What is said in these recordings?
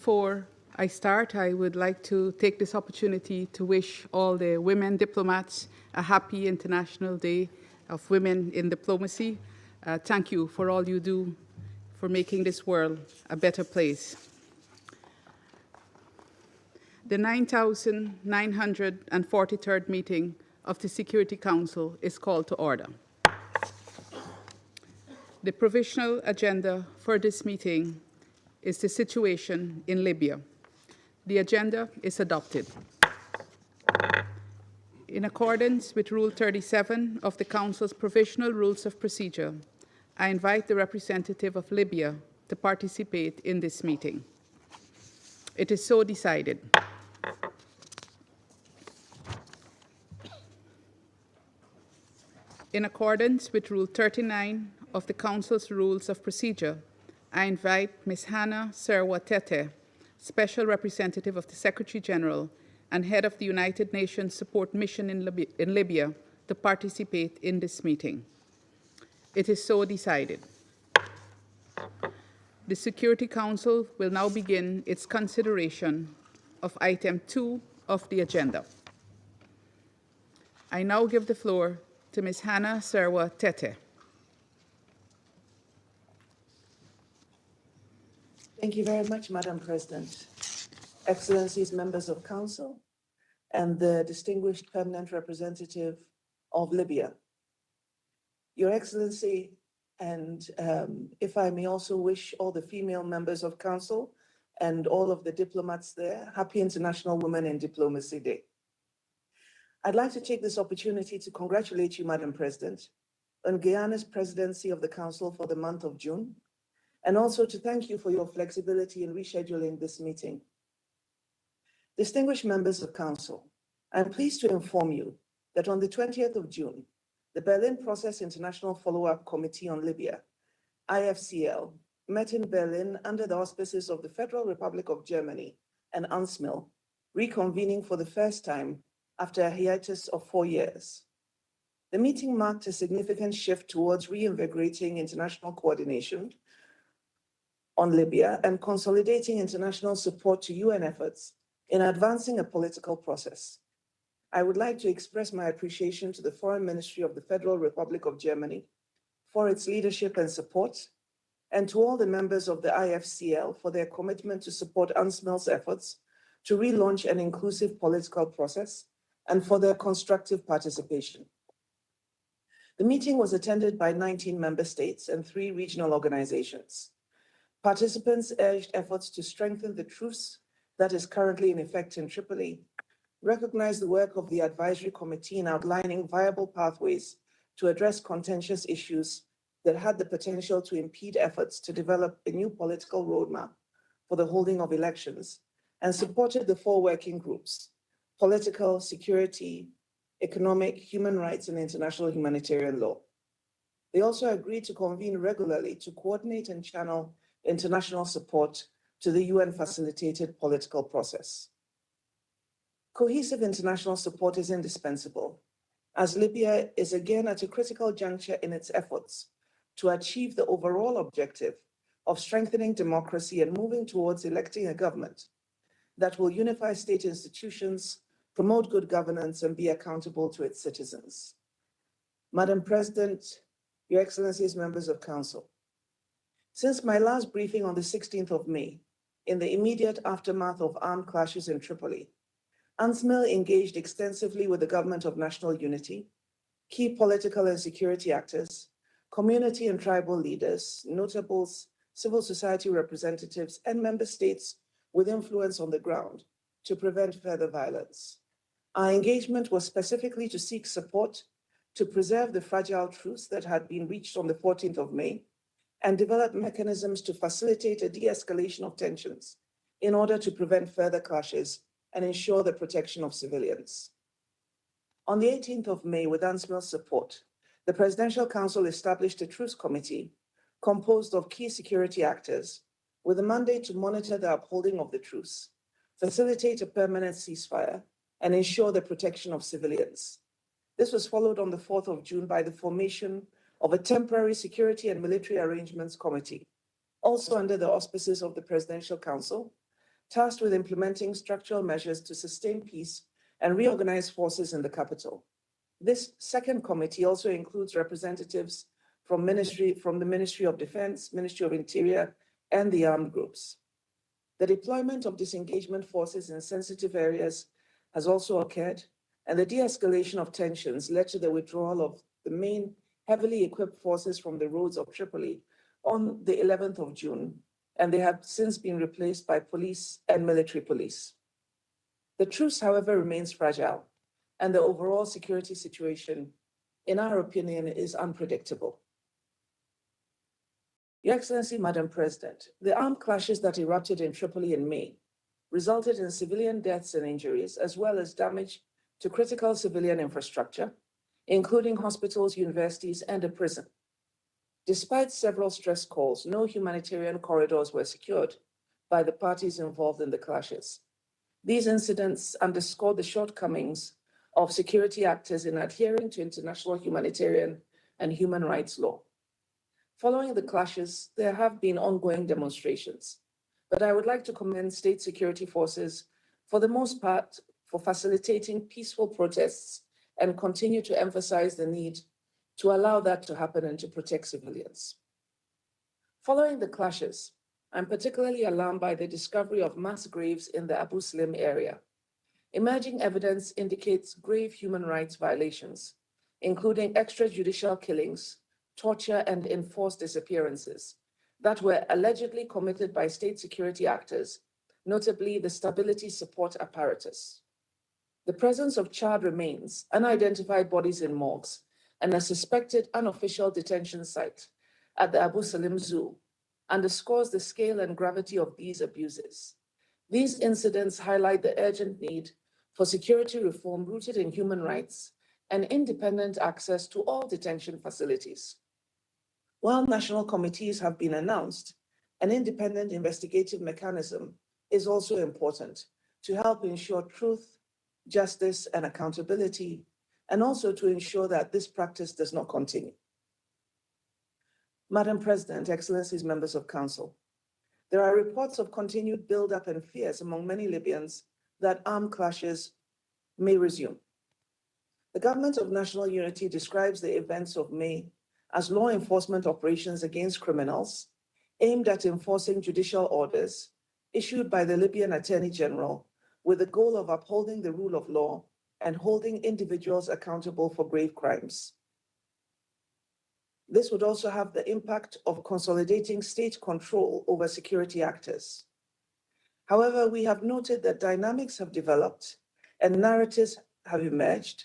Before I start, I would like to take this opportunity to wish all the women diplomats a happy International Day of Women in Diplomacy. Thank you for all you do for making this world a better place. The 9,943rd meeting of the Security Council is called to order. The provisional agenda for this meeting is the situation in Libya. The agenda is adopted. In accordance with Rule 37 of the Council's Provisional Rules of Procedure, I invite the representative of Libya to participate in this meeting. It is so decided. In accordance with Rule 39 of the Council's Rules of Procedure, I invite Ms. Hannah Serwa Tette, Special Representative of the Secretary General and Head of the United Nations Support Mission in Libya, to participate in this meeting. It is so decided. The Security Council will now begin its consideration of item 2 of the agenda. I now give the floor to Ms. Hannah Serwa Tette. Thank you very much, Madam President. Excellencies, members of Council, and the distinguished permanent representative of Libya. Your Excellency, and if I may also wish all the female members of Council and all of the diplomats there, happy International Women in Diplomacy Day. I'd like to take this opportunity to congratulate you, Madam President, on Guyana's presidency of the Council for the month of June, and also to thank you for your flexibility in rescheduling this meeting. Distinguished members of Council, I'm pleased to inform you that on the 20th of June, the Berlin Process International Follow-up Committee on Libya, IFCL, met in Berlin under the auspices of the Federal Republic of Germany and UNSMIL, reconvening for the first time after a hiatus of 4 years. The meeting marked a significant shift towards reinvigorating international coordination on Libya and consolidating international support to UN efforts in advancing a political process. I would like to express my appreciation to the Foreign Ministry of the Federal Republic of Germany for its leadership and support, and to all the members of the IFCL for their commitment to support UNSMIL's efforts to relaunch an inclusive political process and for their constructive participation. The meeting was attended by 19 member states and 3 regional organizations. Participants urged efforts to strengthen the truce that is currently in effect in Tripoli, recognize the work of the advisory committee in outlining viable pathways to address contentious issues that had the potential to impede efforts to develop a new political roadmap for the holding of elections, and supported the 4 working groups: political, security, economic, human rights, and international humanitarian law. They also agreed to convene regularly to coordinate and channel international support to the UN-facilitated political process. Cohesive international support is indispensable, as Libya is again at a critical juncture in its efforts to achieve the overall objective of strengthening democracy and moving towards electing a government that will unify state institutions, promote good governance, and be accountable to its citizens. Madam President, Your Excellencies, members of Council, since my last briefing on the 16th of May, in the immediate aftermath of armed clashes in Tripoli, UNSMIL engaged extensively with the Government of National Unity, key political and security actors, community and tribal leaders, notables, civil society representatives, and member states with influence on the ground to prevent further violence. Our engagement was specifically to seek support to preserve the fragile truce that had been reached on the 14th of May and develop mechanisms to facilitate a de-escalation of tensions in order to prevent further clashes and ensure the protection of civilians. On the 18th of May, with UNSMIL's support, the Presidential Council established a truce committee composed of key security actors with a mandate to monitor the upholding of the truce, facilitate a permanent ceasefire, and ensure the protection of civilians. This was followed on the 4th of June by the formation of a temporary security and military arrangements committee, also under the auspices of the Presidential Council, tasked with implementing structural measures to sustain peace and reorganize forces in the capital. This second committee also includes representatives from the Ministry of Defense, Ministry of Interior, and the armed groups. The deployment of disengagement forces in sensitive areas has also occurred, and the de-escalation of tensions led to the withdrawal of the main heavily equipped forces from the roads of Tripoli on the 11th of June, and they have since been replaced by police and military police. The truce, however, remains fragile, and the overall security situation, in our opinion, is unpredictable. Your Excellency, Madam President, the armed clashes that erupted in Tripoli in May resulted in civilian deaths and injuries, as well as damage to critical civilian infrastructure, including hospitals, universities, and a prison. Despite several stress calls, no humanitarian corridors were secured by the parties involved in the clashes. These incidents underscore the shortcomings of security actors in adhering to international humanitarian and human rights law. Following the clashes, there have been ongoing demonstrations, but I would like to commend state security forces, for the most part, for facilitating peaceful protests and continue to emphasize the need to allow that to happen and to protect civilians. Following the clashes, I'm particularly alarmed by the discovery of mass graves in the Abu Slim area. Emerging evidence indicates grave human rights violations, including extrajudicial killings, torture, and enforced disappearances that were allegedly committed by state security actors, notably the stability support apparatus. The presence of charred remains, unidentified bodies in morgues, and a suspected unofficial detention site at the Abu Salim Zoo underscores the scale and gravity of these abuses. These incidents highlight the urgent need for security reform rooted in human rights and independent access to all detention facilities. While national committees have been announced, an independent investigative mechanism is also important to help ensure truth, justice, and accountability, and also to ensure that this practice does not continue. Madam President, Excellencies, members of Council, there are reports of continued buildup and fears among many Libyans that armed clashes may resume. The Government of National Unity describes the events of May as law enforcement operations against criminals aimed at enforcing judicial orders issued by the Libyan Attorney General with the goal of upholding the rule of law and holding individuals accountable for grave crimes. This would also have the impact of consolidating state control over security actors. However, we have noted that dynamics have developed and narratives have emerged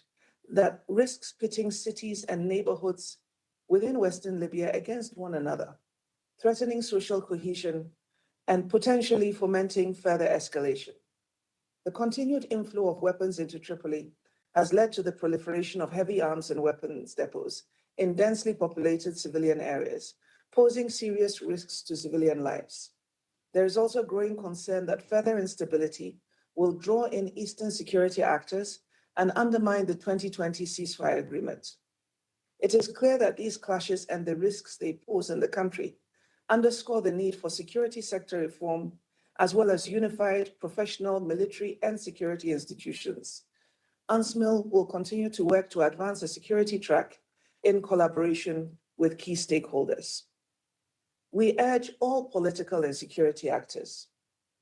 that risks pitting cities and neighborhoods within Western Libya against one another, threatening social cohesion and potentially fomenting further escalation. The continued inflow of weapons into Tripoli has led to the proliferation of heavy arms and weapons depots in densely populated civilian areas, posing serious risks to civilian lives. There is also growing concern that further instability will draw in Eastern security actors and undermine the 2020 ceasefire agreement. It is clear that these clashes and the risks they pose in the country underscore the need for security sector reform, as well as unified professional military and security institutions. UNSMIL will continue to work to advance the security track in collaboration with key stakeholders. We urge all political and security actors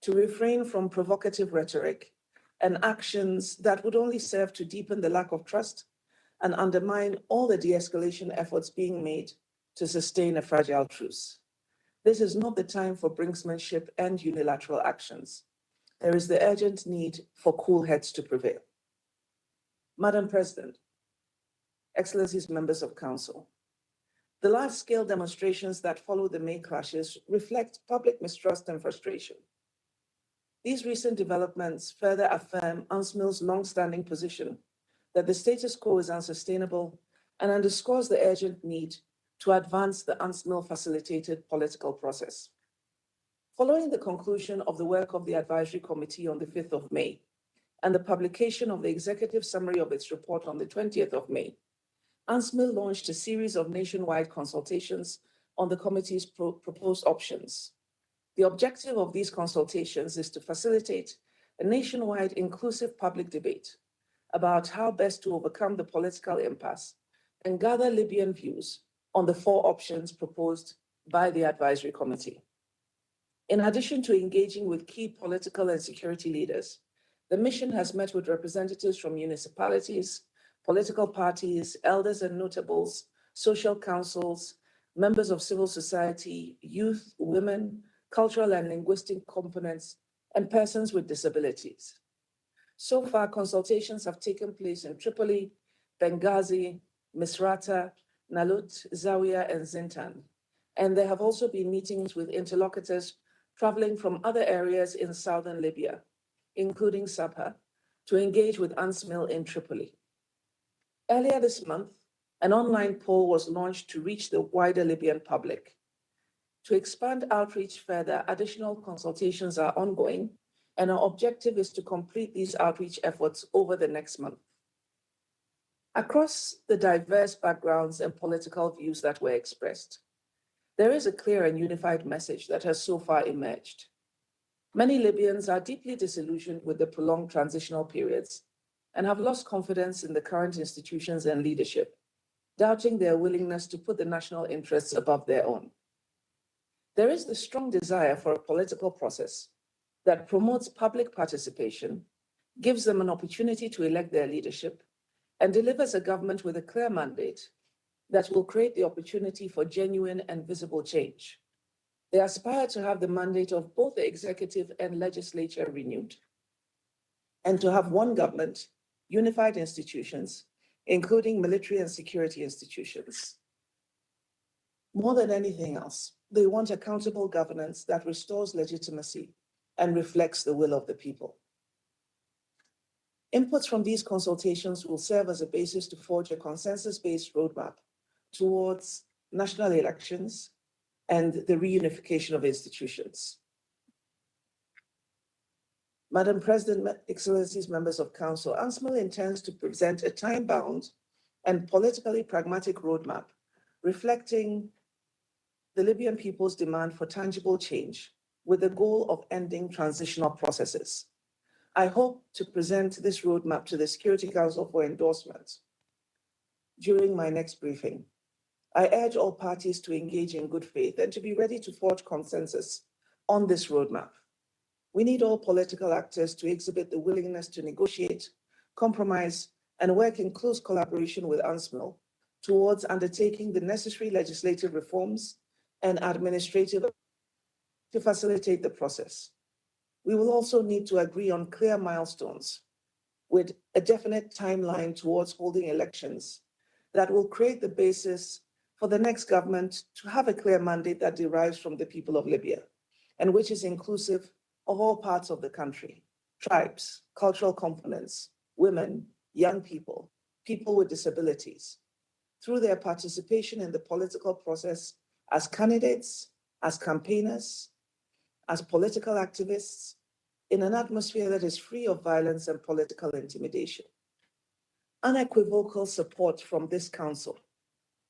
to refrain from provocative rhetoric and actions that would only serve to deepen the lack of trust and undermine all the de-escalation efforts being made to sustain a fragile truce. This is not the time for brinksmanship and unilateral actions. There is the urgent need for cool heads to prevail. Madam President, Excellencies, members of Council, the large-scale demonstrations that follow the May clashes reflect public mistrust and frustration. These recent developments further affirm UNSMIL's long-standing position that the status quo is unsustainable and underscores the urgent need to advance the UNSMIL-facilitated political process. Following the conclusion of the work of the Advisory Committee on the 5th of May and the publication of the executive summary of its report on the 20th of May, UNSMIL launched a series of nationwide consultations on the committee's proposed options. The objective of these consultations is to facilitate a nationwide inclusive public debate about how best to overcome the political impasse and gather Libyan views on the 4 options proposed by the advisory committee. In addition to engaging with key political and security leaders, the mission has met with representatives from municipalities, political parties, elders and notables, social councils, members of civil society, youth, women, cultural and linguistic components, and persons with disabilities. So far, consultations have taken place in Tripoli, Benghazi, Misrata, Nalut, Zawiya, and Zintan. And there have also been meetings with interlocutors traveling from other areas in southern Libya, including Sabha, to engage with UNSMIL in Tripoli. Earlier this month, an online poll was launched to reach the wider Libyan public. To expand outreach further, additional consultations are ongoing, and our objective is to complete these outreach efforts over the next month. Across the diverse backgrounds and political views that were expressed, there is a clear and unified message that has so far emerged. Many Libyans are deeply disillusioned with the prolonged transitional periods and have lost confidence in the current institutions and leadership, doubting their willingness to put the national interests above their own. There is the strong desire for a political process that promotes public participation, gives them an opportunity to elect their leadership, and delivers a government with a clear mandate that will create the opportunity for genuine and visible change. They aspire to have the mandate of both the executive and legislature renewed, and to have one government, unified institutions, including military and security institutions. More than anything else, they want accountable governance that restores legitimacy and reflects the will of the people. Inputs from these consultations will serve as a basis to forge a consensus-based roadmap towards national elections and the reunification of institutions. Madam President, Excellencies, members of Council, UNSMIL intends to present a time-bound and politically pragmatic roadmap reflecting the Libyan people's demand for tangible change with the goal of ending transitional processes. I hope to present this roadmap to the Security Council for endorsement during my next briefing. I urge all parties to engage in good faith and to be ready to forge consensus on this roadmap. We need all political actors to exhibit the willingness to negotiate, compromise, and work in close collaboration with UNSMIL towards undertaking the necessary legislative reforms and administrative to facilitate the process. We will also need to agree on clear milestones with a definite timeline towards holding elections that will create the basis for the next government to have a clear mandate that derives from the people of Libya and which is inclusive of all parts of the country, tribes, cultural components, women, young people, people with disabilities, through their participation in the political process as candidates, as campaigners, as political activists, in an atmosphere that is free of violence and political intimidation. Unequivocal support from this Council,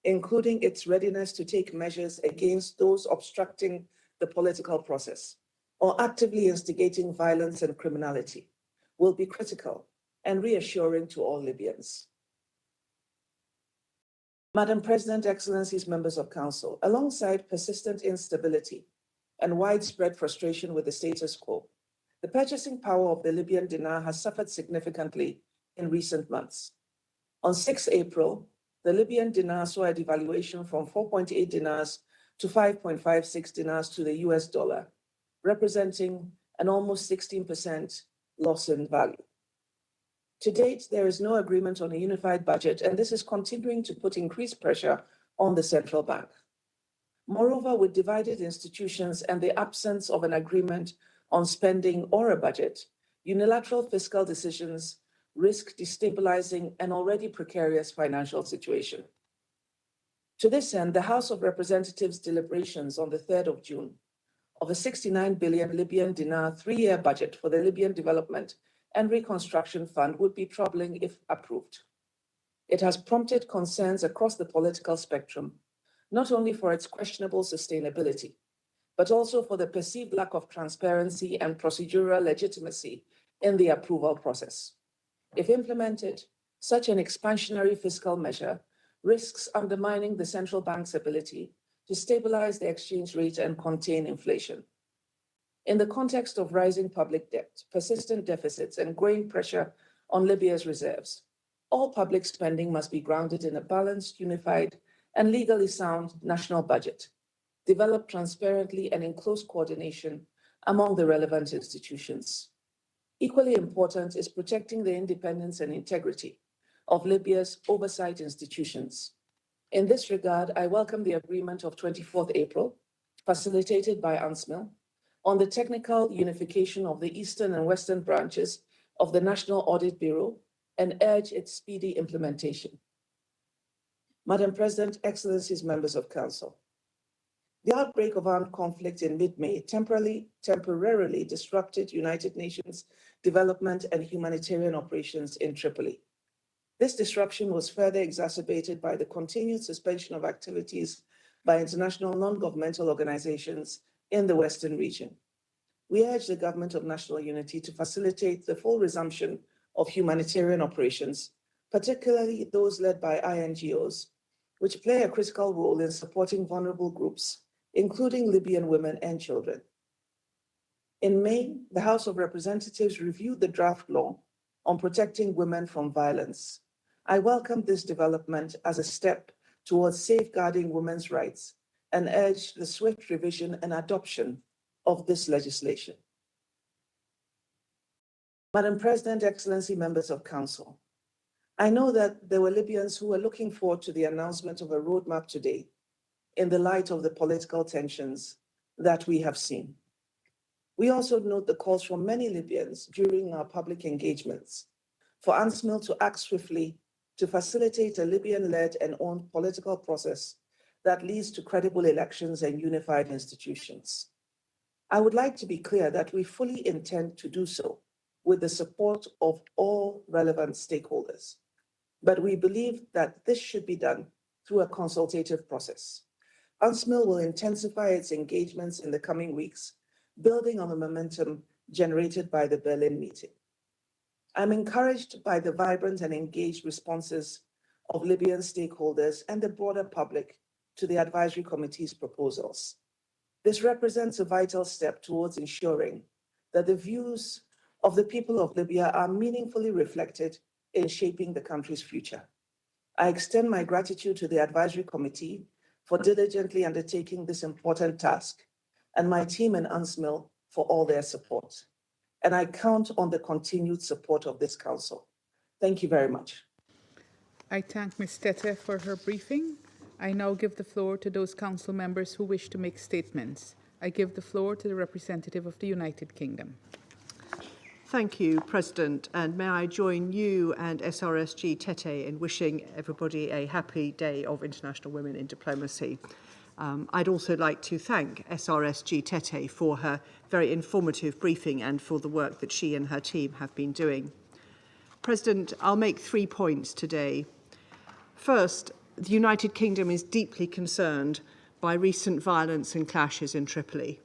including its readiness to take measures against those obstructing the political process or actively instigating violence and criminality, will be critical and reassuring to all Libyans. Madam President, Excellencies, members of Council, alongside persistent instability and widespread frustration with the status quo, the purchasing power of the Libyan dinar has suffered significantly in recent months. On 6 April, the Libyan dinar saw a devaluation from 4.8 dinars to 5.56 dinars to the US dollar, representing an almost 16% loss in value. To date, there is no agreement on a unified budget, and this is continuing to put increased pressure on the central bank. Moreover, with divided institutions and the absence of an agreement on spending or a budget, unilateral fiscal decisions risk destabilizing an already precarious financial situation. To this end, the House of Representatives' deliberations on the 3rd of June of a 69 billion Libyan dinar 3-year budget for the Libyan Development and Reconstruction Fund would be troubling if approved. It has prompted concerns across the political spectrum, not only for its questionable sustainability, but also for the perceived lack of transparency and procedural legitimacy in the approval process. If implemented, such an expansionary fiscal measure risks undermining the central bank's ability to stabilize the exchange rate and contain inflation. In the context of rising public debt, persistent deficits, and growing pressure on Libya's reserves, all public spending must be grounded in a balanced, unified, and legally sound national budget, developed transparently and in close coordination among the relevant institutions. Equally important is protecting the independence and integrity of Libya's oversight institutions. In this regard, I welcome the agreement of 24th April, facilitated by UNSMIL, on the technical unification of the eastern and western branches of the National Audit Bureau and urge its speedy implementation. Madam President, Excellencies, members of Council, the outbreak of armed conflict in mid-May temporarily disrupted United Nations development and humanitarian operations in Tripoli. This disruption was further exacerbated by the continued suspension of activities by international non-governmental organizations in the Western region. We urge the Government of National Unity to facilitate the full resumption of humanitarian operations, particularly those led by INGOs, which play a critical role in supporting vulnerable groups, including Libyan women and children. In May, the House of Representatives reviewed the draft law on protecting women from violence. I welcome this development as a step towards safeguarding women's rights and urge the swift revision and adoption of this legislation. Madam President, Excellency, members of Council, I know that there were Libyans who were looking forward to the announcement of a roadmap today in the light of the political tensions that we have seen. We also note the calls from many Libyans during our public engagements for UNSMIL to act swiftly to facilitate a Libyan-led and owned political process that leads to credible elections and unified institutions. I would like to be clear that we fully intend to do so with the support of all relevant stakeholders. But we believe that this should be done through a consultative process. UNSMIL will intensify its engagements in the coming weeks, building on the momentum generated by the Berlin meeting. I'm encouraged by the vibrant and engaged responses of Libyan stakeholders and the broader public to the Advisory Committee's proposals. This represents a vital step towards ensuring that the views of the people of Libya are meaningfully reflected in shaping the country's future. I extend my gratitude to the Advisory Committee for diligently undertaking this important task, and my team in UNSMIL for all their support. And I count on the continued support of this Council. Thank you very much. I thank Ms. Tette for her briefing. I now give the floor to those Council members who wish to make statements. I give the floor to the representative of the United Kingdom. Thank you, President, and may I join you and SRSG Tette in wishing everybody a happy Day of International Women in Diplomacy. I'd also like to thank SRSG Tette for her very informative briefing and for the work that she and her team have been doing. President, I'll make 3 points today. First, the United Kingdom is deeply concerned by recent violence and clashes in Tripoli.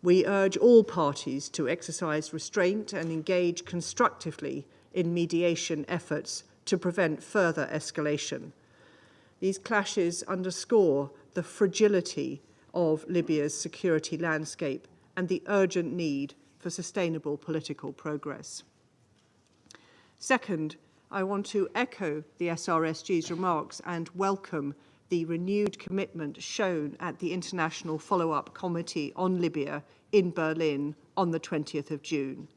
We urge all parties to exercise restraint and engage constructively in mediation efforts to prevent further escalation. These clashes underscore the fragility of Libya's security landscape and the urgent need for sustainable political progress. Second, I want to echo the SRSG's remarks and welcome the renewed commitment shown at the International Follow-up Committee on Libya in Berlin on the 20th of June.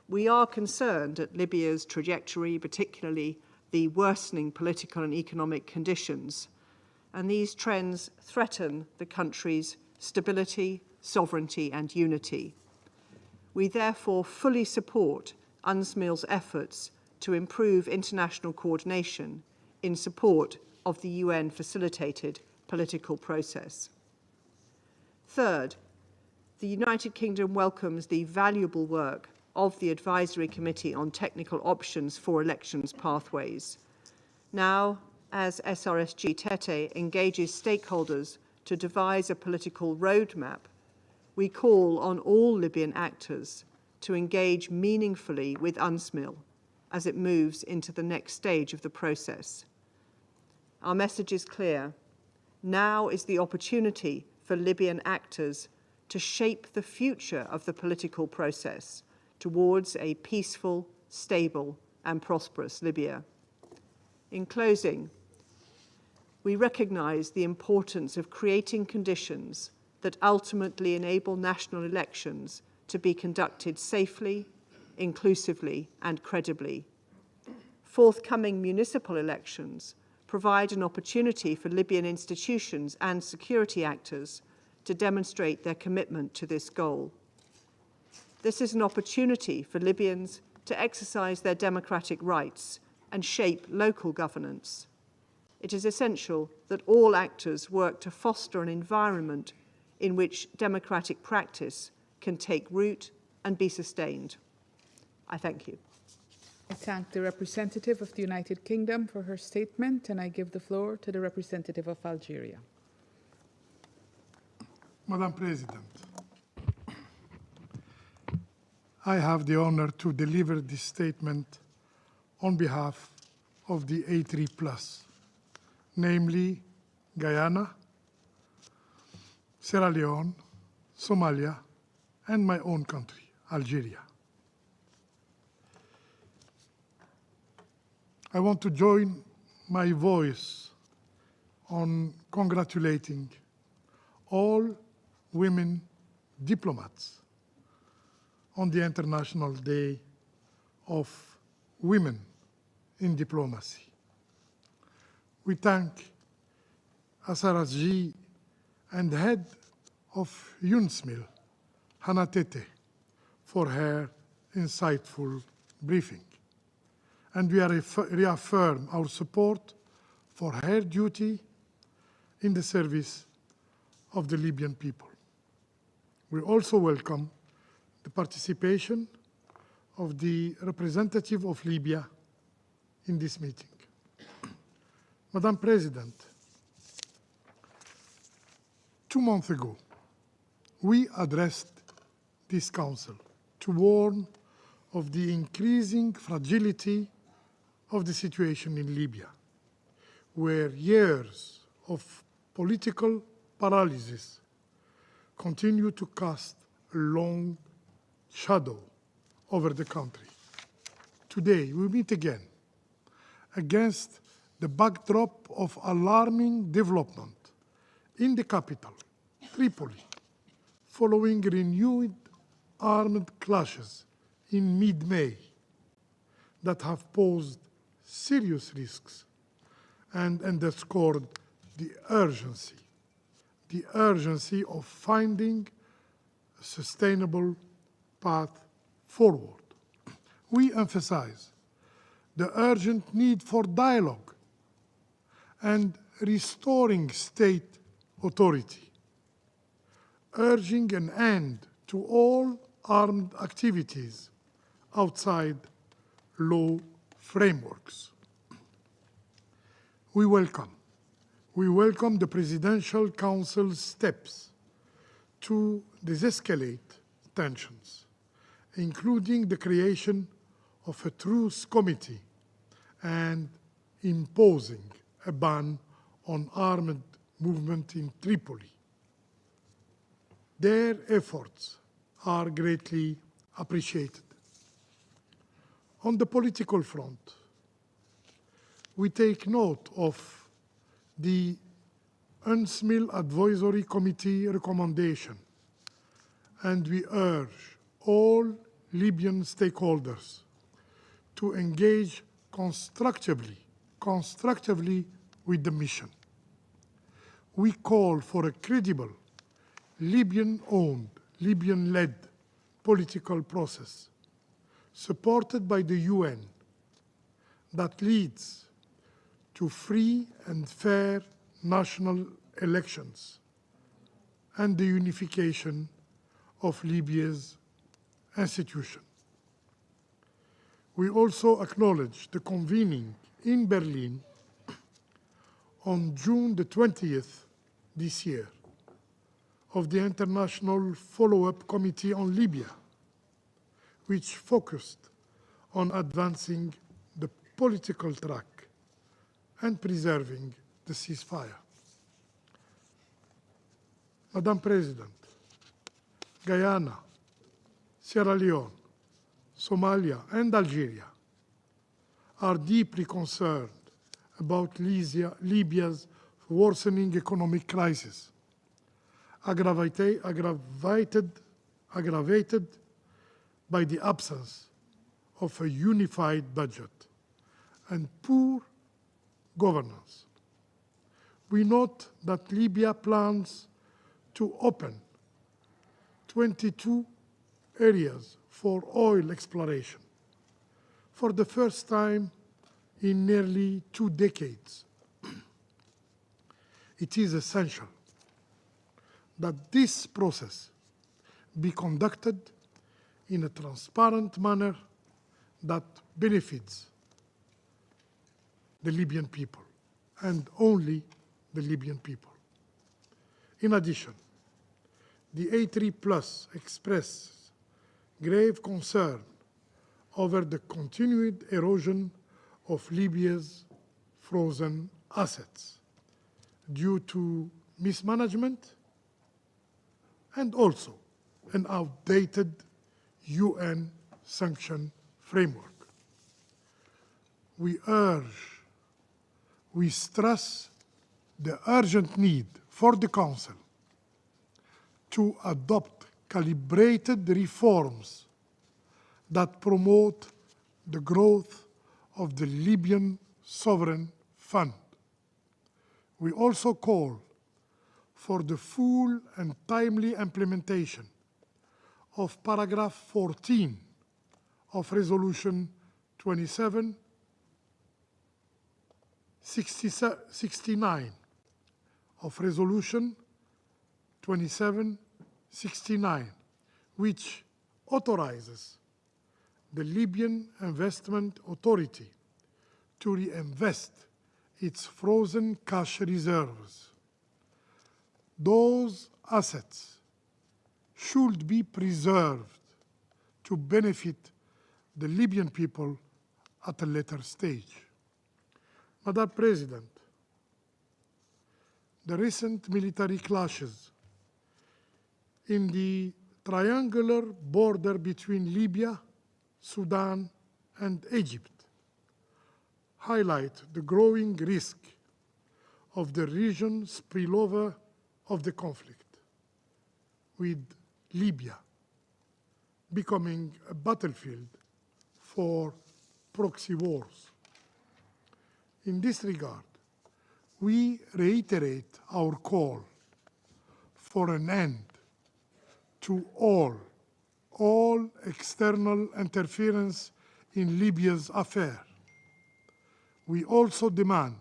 We are concerned at Libya's trajectory, particularly the worsening political and economic conditions, and these trends threaten the country's stability, sovereignty, and unity. We therefore fully support UNSMIL's efforts to improve international coordination in support of the UN-facilitated political process. Third, the United Kingdom welcomes the valuable work of the Advisory Committee on Technical Options for Elections Pathways. Now, as SRSG Tette engages stakeholders to devise a political roadmap we call on all Libyan actors to engage meaningfully with UNSMIL as it moves into the next stage of the process. Our message is clear. Now is the opportunity for Libyan actors to shape the future of the political process towards a peaceful, stable, and prosperous Libya. In closing, we recognize the importance of creating conditions that ultimately enable national elections to be conducted safely, inclusively, and credibly. Forthcoming municipal elections provide an opportunity for Libyan institutions and security actors to demonstrate their commitment to this goal. This is an opportunity for Libyans to exercise their democratic rights and shape local governance. It is essential that all actors work to foster an environment in which democratic practice can take root and be sustained. I thank you. I thank the representative of the United Kingdom for her statement, and I give the floor to the representative of Algeria. Madam President, I have the honor to deliver this statement on behalf of the A3+, namely Guyana, Sierra Leone, Somalia, and my own country, Algeria. I want to join my voice on congratulating all women diplomats on the International Day of Women in Diplomacy. We thank SRSG and the head of UNSMIL, Tette, for her insightful briefing. And we reaffirm our support for her duty in the service of the Libyan people. We also welcome the participation of the representative of Libya in this meeting. Madam President, 2 months ago, we addressed this Council to warn of the increasing fragility of the situation in Libya, where years of political paralysis continue to cast a long shadow over the country. Today, we meet again against the backdrop of alarming development in the capital, Tripoli, following renewed armed clashes in mid-May that have posed serious risks and underscored the urgency of finding a sustainable path forward. We emphasize the urgent need for dialogue and restoring state authority, urging an end to all armed activities outside law frameworks. We welcome the Presidential Council's steps to de-escalate tensions, including the creation of a truce committee and imposing a ban on armed movement in Tripoli. Their efforts are greatly appreciated. On the political front, we take note of the UNSMIL Advisory Committee recommendation, and we urge all Libyan stakeholders to engage constructively with the mission. We call for a credible, Libyan-owned, Libyan-led political process supported by the UN that leads to free and fair national elections and the unification of Libya's institutions. We also acknowledge the convening in Berlin on June the 20th this year of the International Follow-up Committee on Libya, which focused on advancing the political track and preserving the ceasefire. Madam President, Guyana, Sierra Leone, Somalia, and Algeria are deeply concerned about Libya's worsening economic crisis, aggravated by the absence of a unified budget and poor governance. We note that Libya plans to open 22 areas for oil exploration for the first time in nearly 2 decades. It is essential that this process be conducted in a transparent manner that benefits the Libyan people, and only the Libyan people. In addition, the A3+ expressed grave concern over the continued erosion of Libya's frozen assets due to mismanagement and also an outdated UN sanction framework. We stress the urgent need for the Council to adopt calibrated reforms that promote the growth of the Libyan Sovereign Fund. We also call for the full and timely implementation of paragraph 14 of Resolution 2769 of Resolution 2769, which authorizes the Libyan Investment Authority to reinvest its frozen cash reserves. Those assets should be preserved to benefit the Libyan people at a later stage. Madam President, the recent military clashes in the triangular border between Libya, Sudan, and Egypt highlight the growing risk of the region's spillover of the conflict, with Libya becoming a battlefield for proxy wars. In this regard, we reiterate our call for an end to all external interference in Libya's affair. We also demand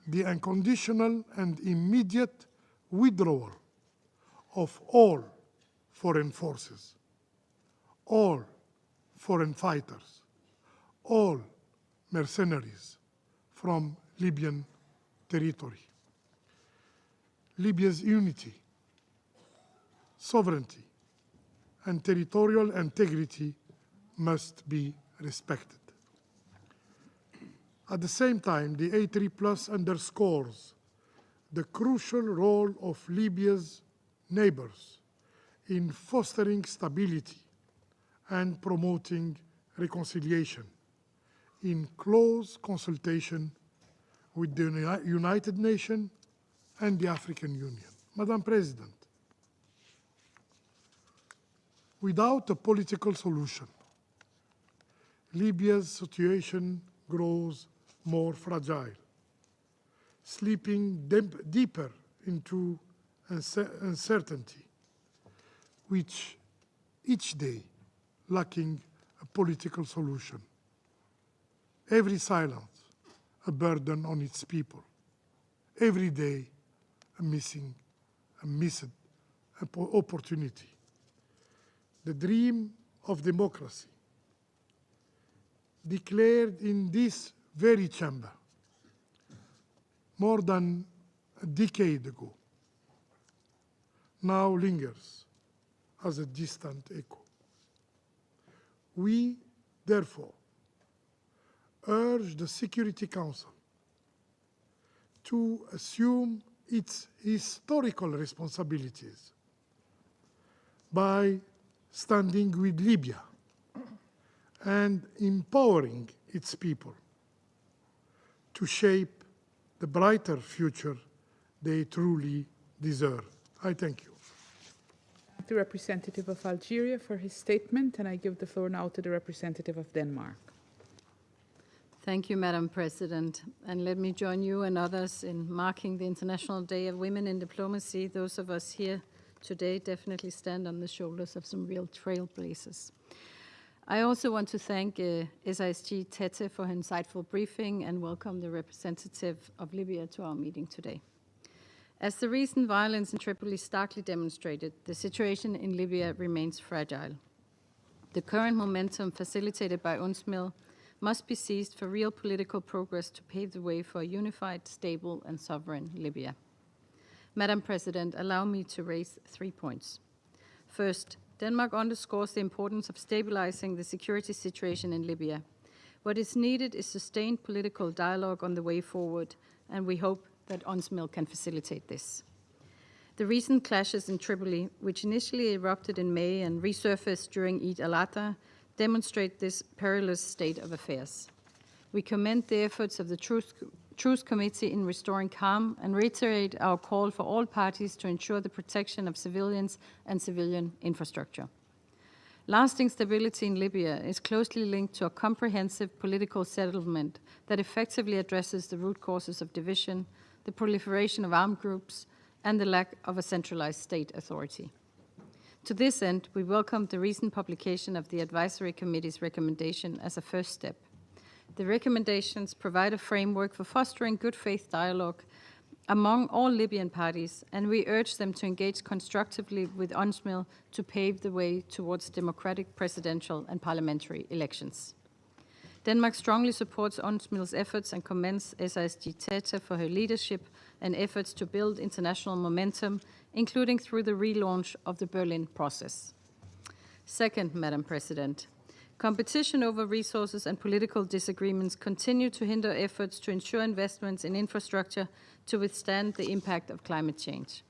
the unconditional and immediate withdrawal of all foreign forces, all foreign fighters, all mercenaries from Libyan territory. Libya's unity, sovereignty, and territorial integrity must be respected. At the same time, the A3+ underscores the crucial role of Libya's neighbors in fostering stability and promoting reconciliation in close consultation with the United Nations and the African Union. Madam President, without a political solution, Libya's situation grows more fragile, slipping deeper into uncertainty, which each day lacking a political solution. Every silence a burden on its people. Every day a missed opportunity. The dream of democracy, declared in this very chamber more than a decade ago, now lingers as a distant echo. We, therefore, urge the Security Council to assume its historical responsibilities by standing with Libya and empowering its people to shape the brighter future they truly deserve. I thank you. The representative of Algeria for his statement, and I give the floor now to the representative of Denmark. Thank you, Madam President. And let me join you and others in marking the International Day of Women in Diplomacy. Those of us here today definitely stand on the shoulders of some real trailblazers. I also want to thank SRSG Tette for her insightful briefing and welcome the representative of Libya to our meeting today. As the recent violence in Tripoli starkly demonstrated, the situation in Libya remains fragile. The current momentum facilitated by UNSMIL must be seized for real political progress to pave the way for a unified, stable, and sovereign Libya. Madam President, allow me to raise 3 points. First, Denmark underscores the importance of stabilizing the security situation in Libya. What is needed is sustained political dialogue on the way forward, and we hope that UNSMIL can facilitate this. The recent clashes in Tripoli, which initially erupted in May and resurfaced during Eid al-Adha, demonstrate this perilous state of affairs. We commend the efforts of the Truce Committee in restoring calm and reiterate our call for all parties to ensure the protection of civilians and civilian infrastructure. Lasting stability in Libya is closely linked to a comprehensive political settlement that effectively addresses the root causes of division, the proliferation of armed groups, and the lack of a centralized state authority. To this end, we welcome the recent publication of the Advisory Committee's recommendation as a first step. The recommendations provide a framework for fostering good faith dialogue among all Libyan parties, and we urge them to engage constructively with UNSMIL to pave the way towards democratic presidential and parliamentary elections. Denmark strongly supports UNSMIL's efforts and commends SRSG Tette for her leadership and efforts to build international momentum, including through the relaunch of the Berlin process. Second, Madam President, competition over resources and political disagreements continue to hinder efforts to ensure investments in infrastructure to withstand the impact of climate change.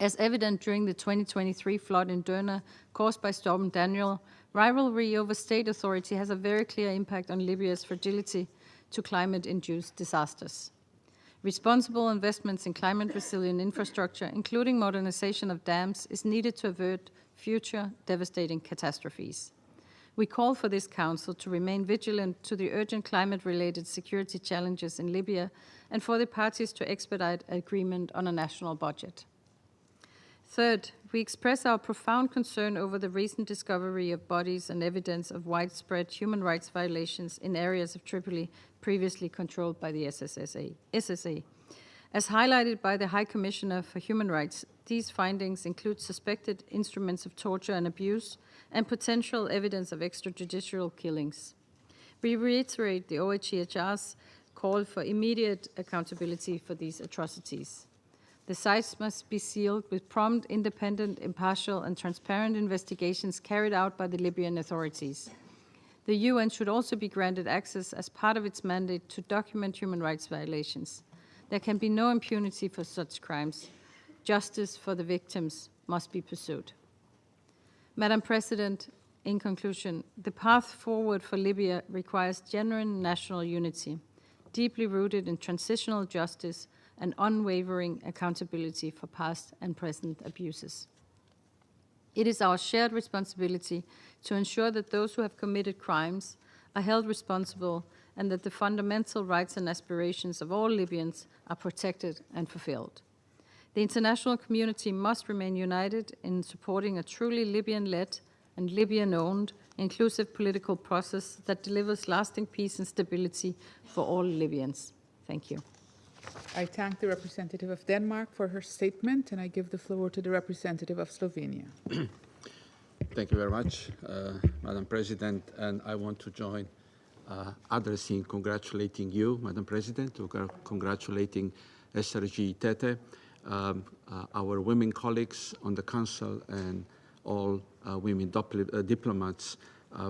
As evident during the 2023 flood in Derna caused by Storm Daniel, rivalry over state authority has a very clear impact on Libya's fragility to climate-induced disasters. Responsible investments in climate-resilient infrastructure, including modernization of dams, is needed to avert future devastating catastrophes. We call for this Council to remain vigilant to the urgent climate-related security challenges in Libya and for the parties to expedite agreement on a national budget. Third, we express our profound concern over the recent discovery of bodies and evidence of widespread human rights violations in areas of Tripoli previously controlled by the SSA. As highlighted by the High Commissioner for Human Rights, these findings include suspected instruments of torture and abuse and potential evidence of extrajudicial killings. We reiterate the OHCHR's call for immediate accountability for these atrocities. The sites must be sealed with prompt, independent, impartial, and transparent investigations carried out by the Libyan authorities. The UN should also be granted access as part of its mandate to document human rights violations. There can be no impunity for such crimes. Justice for the victims must be pursued. Madam President, in conclusion, the path forward for Libya requires genuine national unity, deeply rooted in transitional justice and unwavering accountability for past and present abuses. It is our shared responsibility to ensure that those who have committed crimes are held responsible and that the fundamental rights and aspirations of all Libyans are protected and fulfilled. The international community must remain united in supporting a truly Libyan-led and Libyan-owned inclusive political process that delivers lasting peace and stability for all Libyans. Thank you. I thank the representative of Denmark for her statement, and I give the floor to the representative of Slovenia. Thank you very much, Madam President, and I want to join others in congratulating you, Madam President, congratulating SRG Tette our women colleagues on the Council and all women diplomats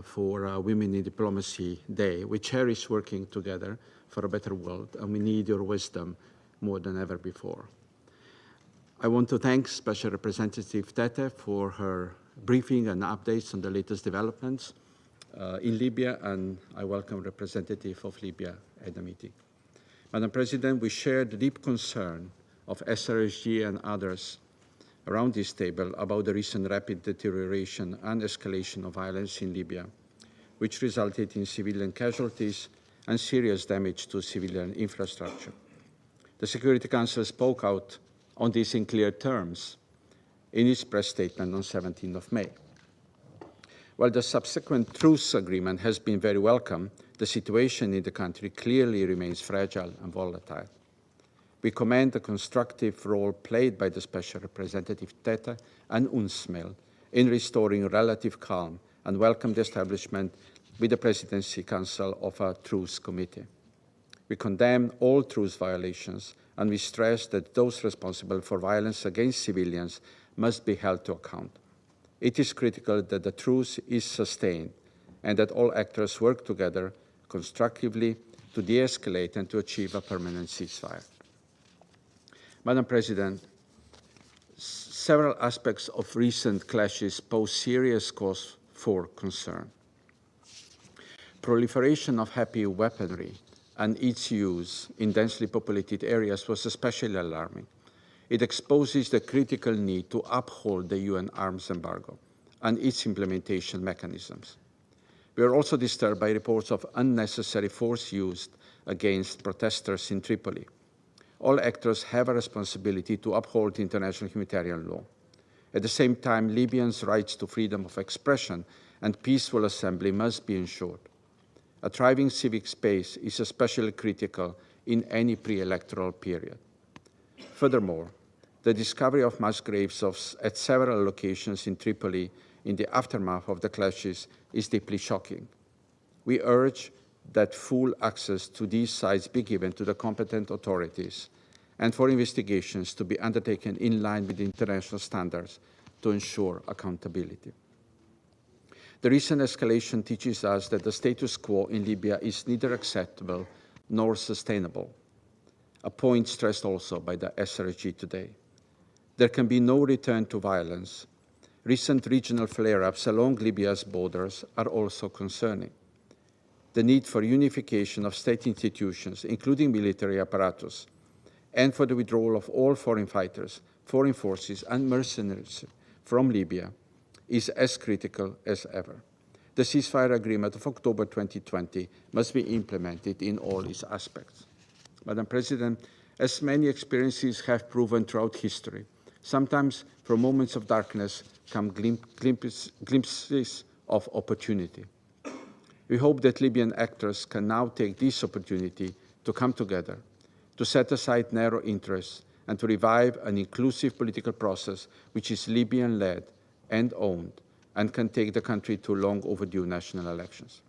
for Women in Diplomacy Day. We cherish working together for a better world, and we need your wisdom more than ever before. I want to thank Special Representative Tette for her briefing and updates on the latest developments in Libya, and I welcome representative of Libya at the meeting. Madam President, we share the deep concern of SRSG and others around this table about the recent rapid deterioration and escalation of violence in Libya, which resulted in civilian casualties and serious damage to civilian infrastructure. The Security Council spoke out on this in clear terms in its press statement on 17th of May. While the subsequent truce agreement has been very welcome, the situation in the country clearly remains fragile and volatile. We commend the constructive role played by the Special Representative Tette and UNSMIL in restoring relative calm and welcome the establishment with the Presidency Council of a truce committee. We condemn all truce violations, and we stress that those responsible for violence against civilians must be held to account. It is critical that the truce is sustained and that all actors work together constructively to de-escalate and to achieve a permanent ceasefire. Madam President, several aspects of recent clashes pose serious cause for concern. Proliferation of heavy weaponry and its use in densely populated areas was especially alarming. It exposes the critical need to uphold the UN arms embargo and its implementation mechanisms. We are also disturbed by reports of unnecessary force used against protesters in Tripoli. All actors have a responsibility to uphold international humanitarian law. At the same time, Libyans' rights to freedom of expression and peaceful assembly must be ensured. A thriving civic space is especially critical in any pre-electoral period. Furthermore, the discovery of mass graves at several locations in Tripoli in the aftermath of the clashes is deeply shocking. We urge that full access to these sites be given to the competent authorities and for investigations to be undertaken in line with international standards to ensure accountability. The recent escalation teaches us that the status quo in Libya is neither acceptable nor sustainable, a point stressed also by the SRSG today. There can be no return to violence. Recent regional flare-ups along Libya's borders are also concerning. The need for unification of state institutions, including military apparatus, and for the withdrawal of all foreign fighters, foreign forces, and mercenaries from Libya is as critical as ever. The ceasefire agreement of October 2020 must be implemented in all its aspects. Madam President, as many experiences have proven throughout history, sometimes from moments of darkness come glimpses of opportunity. We hope that Libyan actors can now take this opportunity to come together, to set aside narrow interests, and to revive an inclusive political process which is Libyan-led and owned and can take the country to long overdue national elections.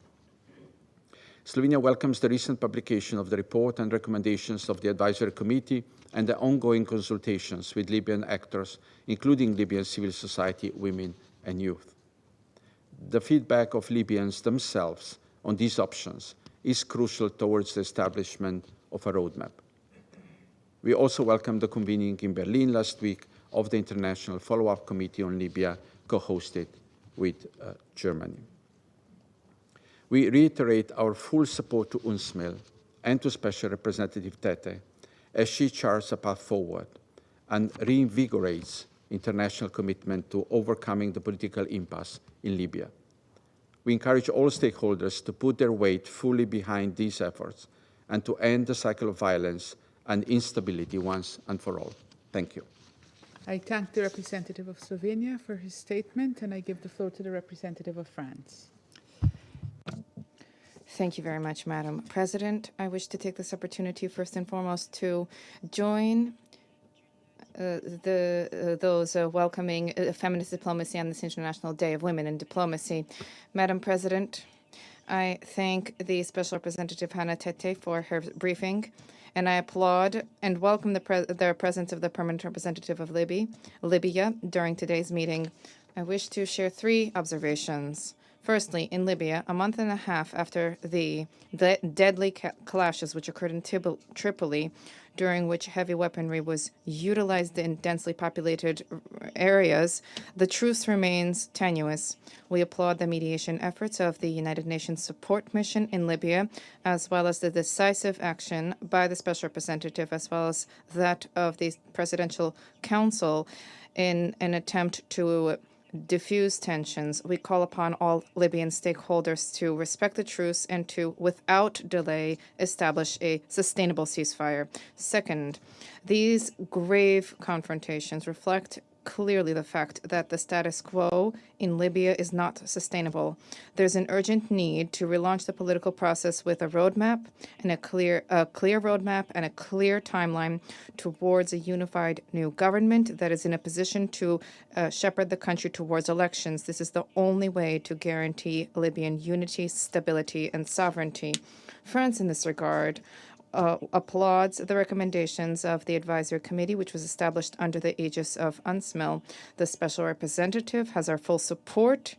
Slovenia welcomes the recent publication of the report and recommendations of the Advisory Committee and the ongoing consultations with Libyan actors, including Libyan civil society, women, and youth. The feedback of Libyans themselves on these options is crucial towards the establishment of a roadmap. We also welcome the convening in Berlin last week of the International Follow-up Committee on Libya, co-hosted with Germany. We reiterate our full support to UNSMIL and to Special Representative Tette as she charts a path forward and reinvigorates international commitment to overcoming the political impasse in Libya. We encourage all stakeholders to put their weight fully behind these efforts and to end the cycle of violence and instability once and for all. Thank you. I thank the representative of Slovenia for his statement, and I give the floor to the representative of France. Thank you very much, Madam President. I wish to take this opportunity first and foremost to join those welcoming feminist diplomacy on this International Day of Women in Diplomacy. Madam President, I thank the Special Representative Hannah Tette for her briefing and I applaud and welcome the presence of the permanent representative of Libya during today's meeting. I wish to share 3 observations. Firstly, in Libya, a month and a half after the deadly clashes which occurred in Tripoli, during which heavy weaponry was utilized in densely populated areas, the truce remains tenuous. We applaud the mediation efforts of the United Nations Support Mission in Libya, as well as the decisive action by the Special Representative, as well as that of the Presidential Council in an attempt to diffuse tensions. We call upon all Libyan stakeholders to respect the truce and to, without delay, establish a sustainable ceasefire. Second, these grave confrontations reflect clearly the fact that the status quo in Libya is not sustainable. There's an urgent need to relaunch the political process with a roadmap and a clear roadmap and a clear timeline towards a unified new government that is in a position to shepherd the country towards elections. This is the only way to guarantee Libyan unity, stability, and sovereignty. France, in this regard, applauds the recommendations of the advisory committee, which was established under the aegis of UNSMIL. The special representative has our full support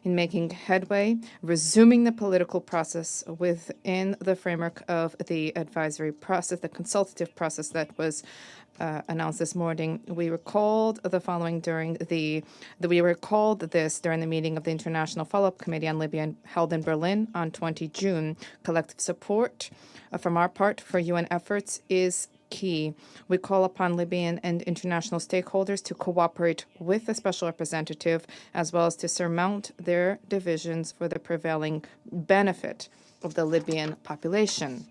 in making headway, resuming the political process within the framework of the advisory process, the consultative process that was announced this morning. We recalled this during the meeting of the International Follow-up Committee on Libya held in Berlin on 20 June. Collective support from our part for UN efforts is key. We call upon Libyan and international stakeholders to cooperate with the special representative, as well as to surmount their divisions for the prevailing benefit of the Libyan population.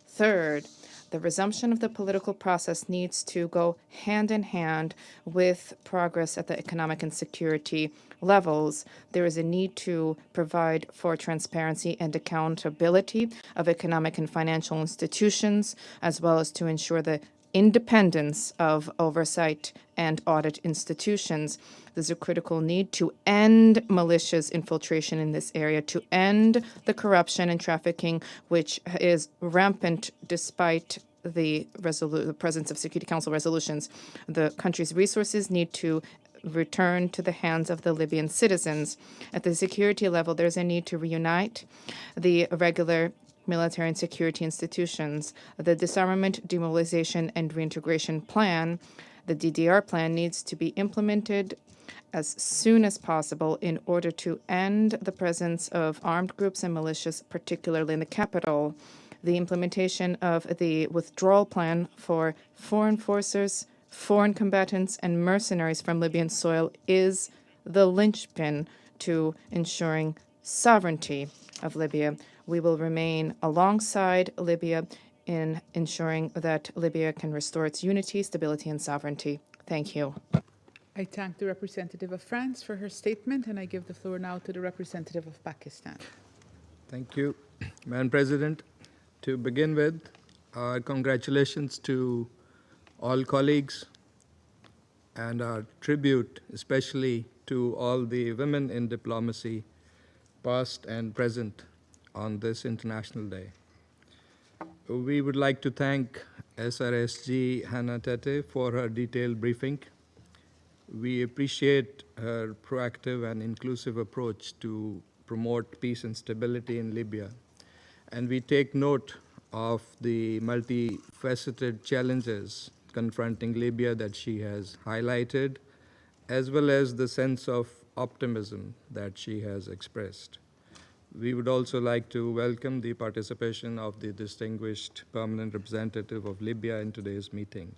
Third, the resumption of the political process needs to go hand in hand with progress at the economic and security levels. There is a need to provide for transparency and accountability of economic and financial institutions, as well as to ensure the independence of oversight and audit institutions. There's a critical need to end malicious infiltration in this area, to end the corruption and trafficking, which is rampant despite the presence of Security Council resolutions. The country's resources need to return to the hands of the Libyan citizens. At the security level, there's a need to reunite the regular military and security institutions. The Disarmament, Demobilization, and Reintegration Plan, the DDR plan, needs to be implemented as soon as possible in order to end the presence of armed groups and militias, particularly in the capital. The implementation of the withdrawal plan for foreign forces, foreign combatants, and mercenaries from Libyan soil is the linchpin to ensuring sovereignty of Libya. We will remain alongside Libya in ensuring that Libya can restore its unity, stability, and sovereignty. Thank you. I thank the representative of France for her statement, and I give the floor now to the representative of Pakistan. Thank you, Madam President. To begin with, our congratulations to all colleagues and our tribute especially to all the women in diplomacy, past and present, on this International Day. We would like to thank SRSG Hannah Tette for her detailed briefing. We appreciate her proactive and inclusive approach to promote peace and stability in Libya. And we take note of the multifaceted challenges confronting Libya that she has highlighted, as well as the sense of optimism that she has expressed. We would also like to welcome the participation of the distinguished permanent representative of Libya in today's meeting.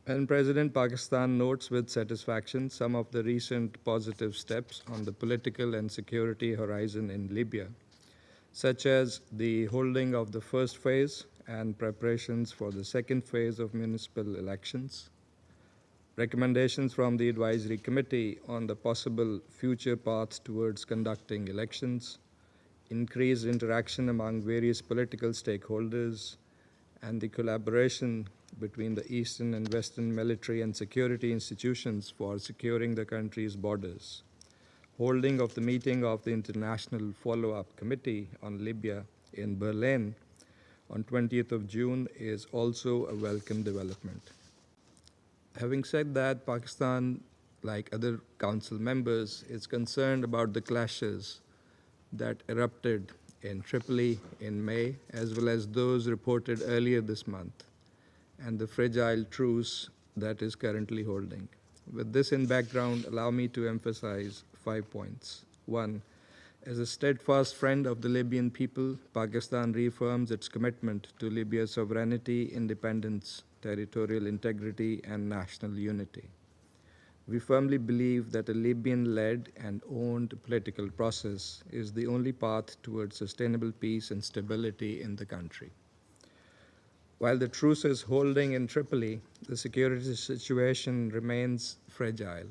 And President, Pakistan notes with satisfaction some of the recent positive steps on the political and security horizon in Libya, such as the holding of the first phase and preparations for the second phase of municipal elections, recommendations from the Advisory Committee on the possible future paths towards conducting elections, increased interaction among various political stakeholders, and the collaboration between the Eastern and Western military and security institutions for securing the country's borders, holding of the meeting of the International Follow-up Committee on Libya in Berlin, on 20th of June is also a welcome development. Having said that, Pakistan, like other Council members, is concerned about the clashes that erupted in Tripoli in May, as well as those reported earlier this month, and the fragile truce that is currently holding. With this in background, allow me to emphasize 5 points. 1. As a steadfast friend of the Libyan people, Pakistan reaffirms its commitment to Libya's sovereignty, independence, territorial integrity, and national unity. We firmly believe that a Libyan-led and owned political process is the only path towards sustainable peace and stability in the country. While the truce is holding in Tripoli, the security situation remains fragile.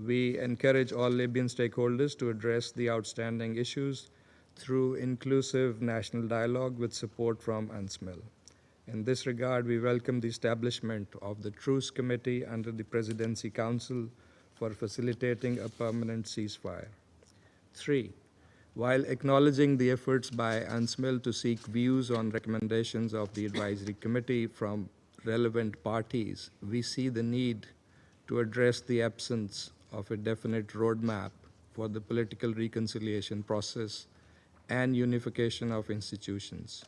We encourage all Libyan stakeholders to address the outstanding issues through inclusive national dialogue with support from UNSMIL. In this regard, we welcome the establishment of the Truce Committee under the Presidency Council for facilitating a permanent ceasefire. 3. While acknowledging the efforts by UNSMIL to seek views on recommendations of the Advisory Committee from relevant parties, we see the need to address the absence of a definite roadmap for the political reconciliation process and unification of institutions.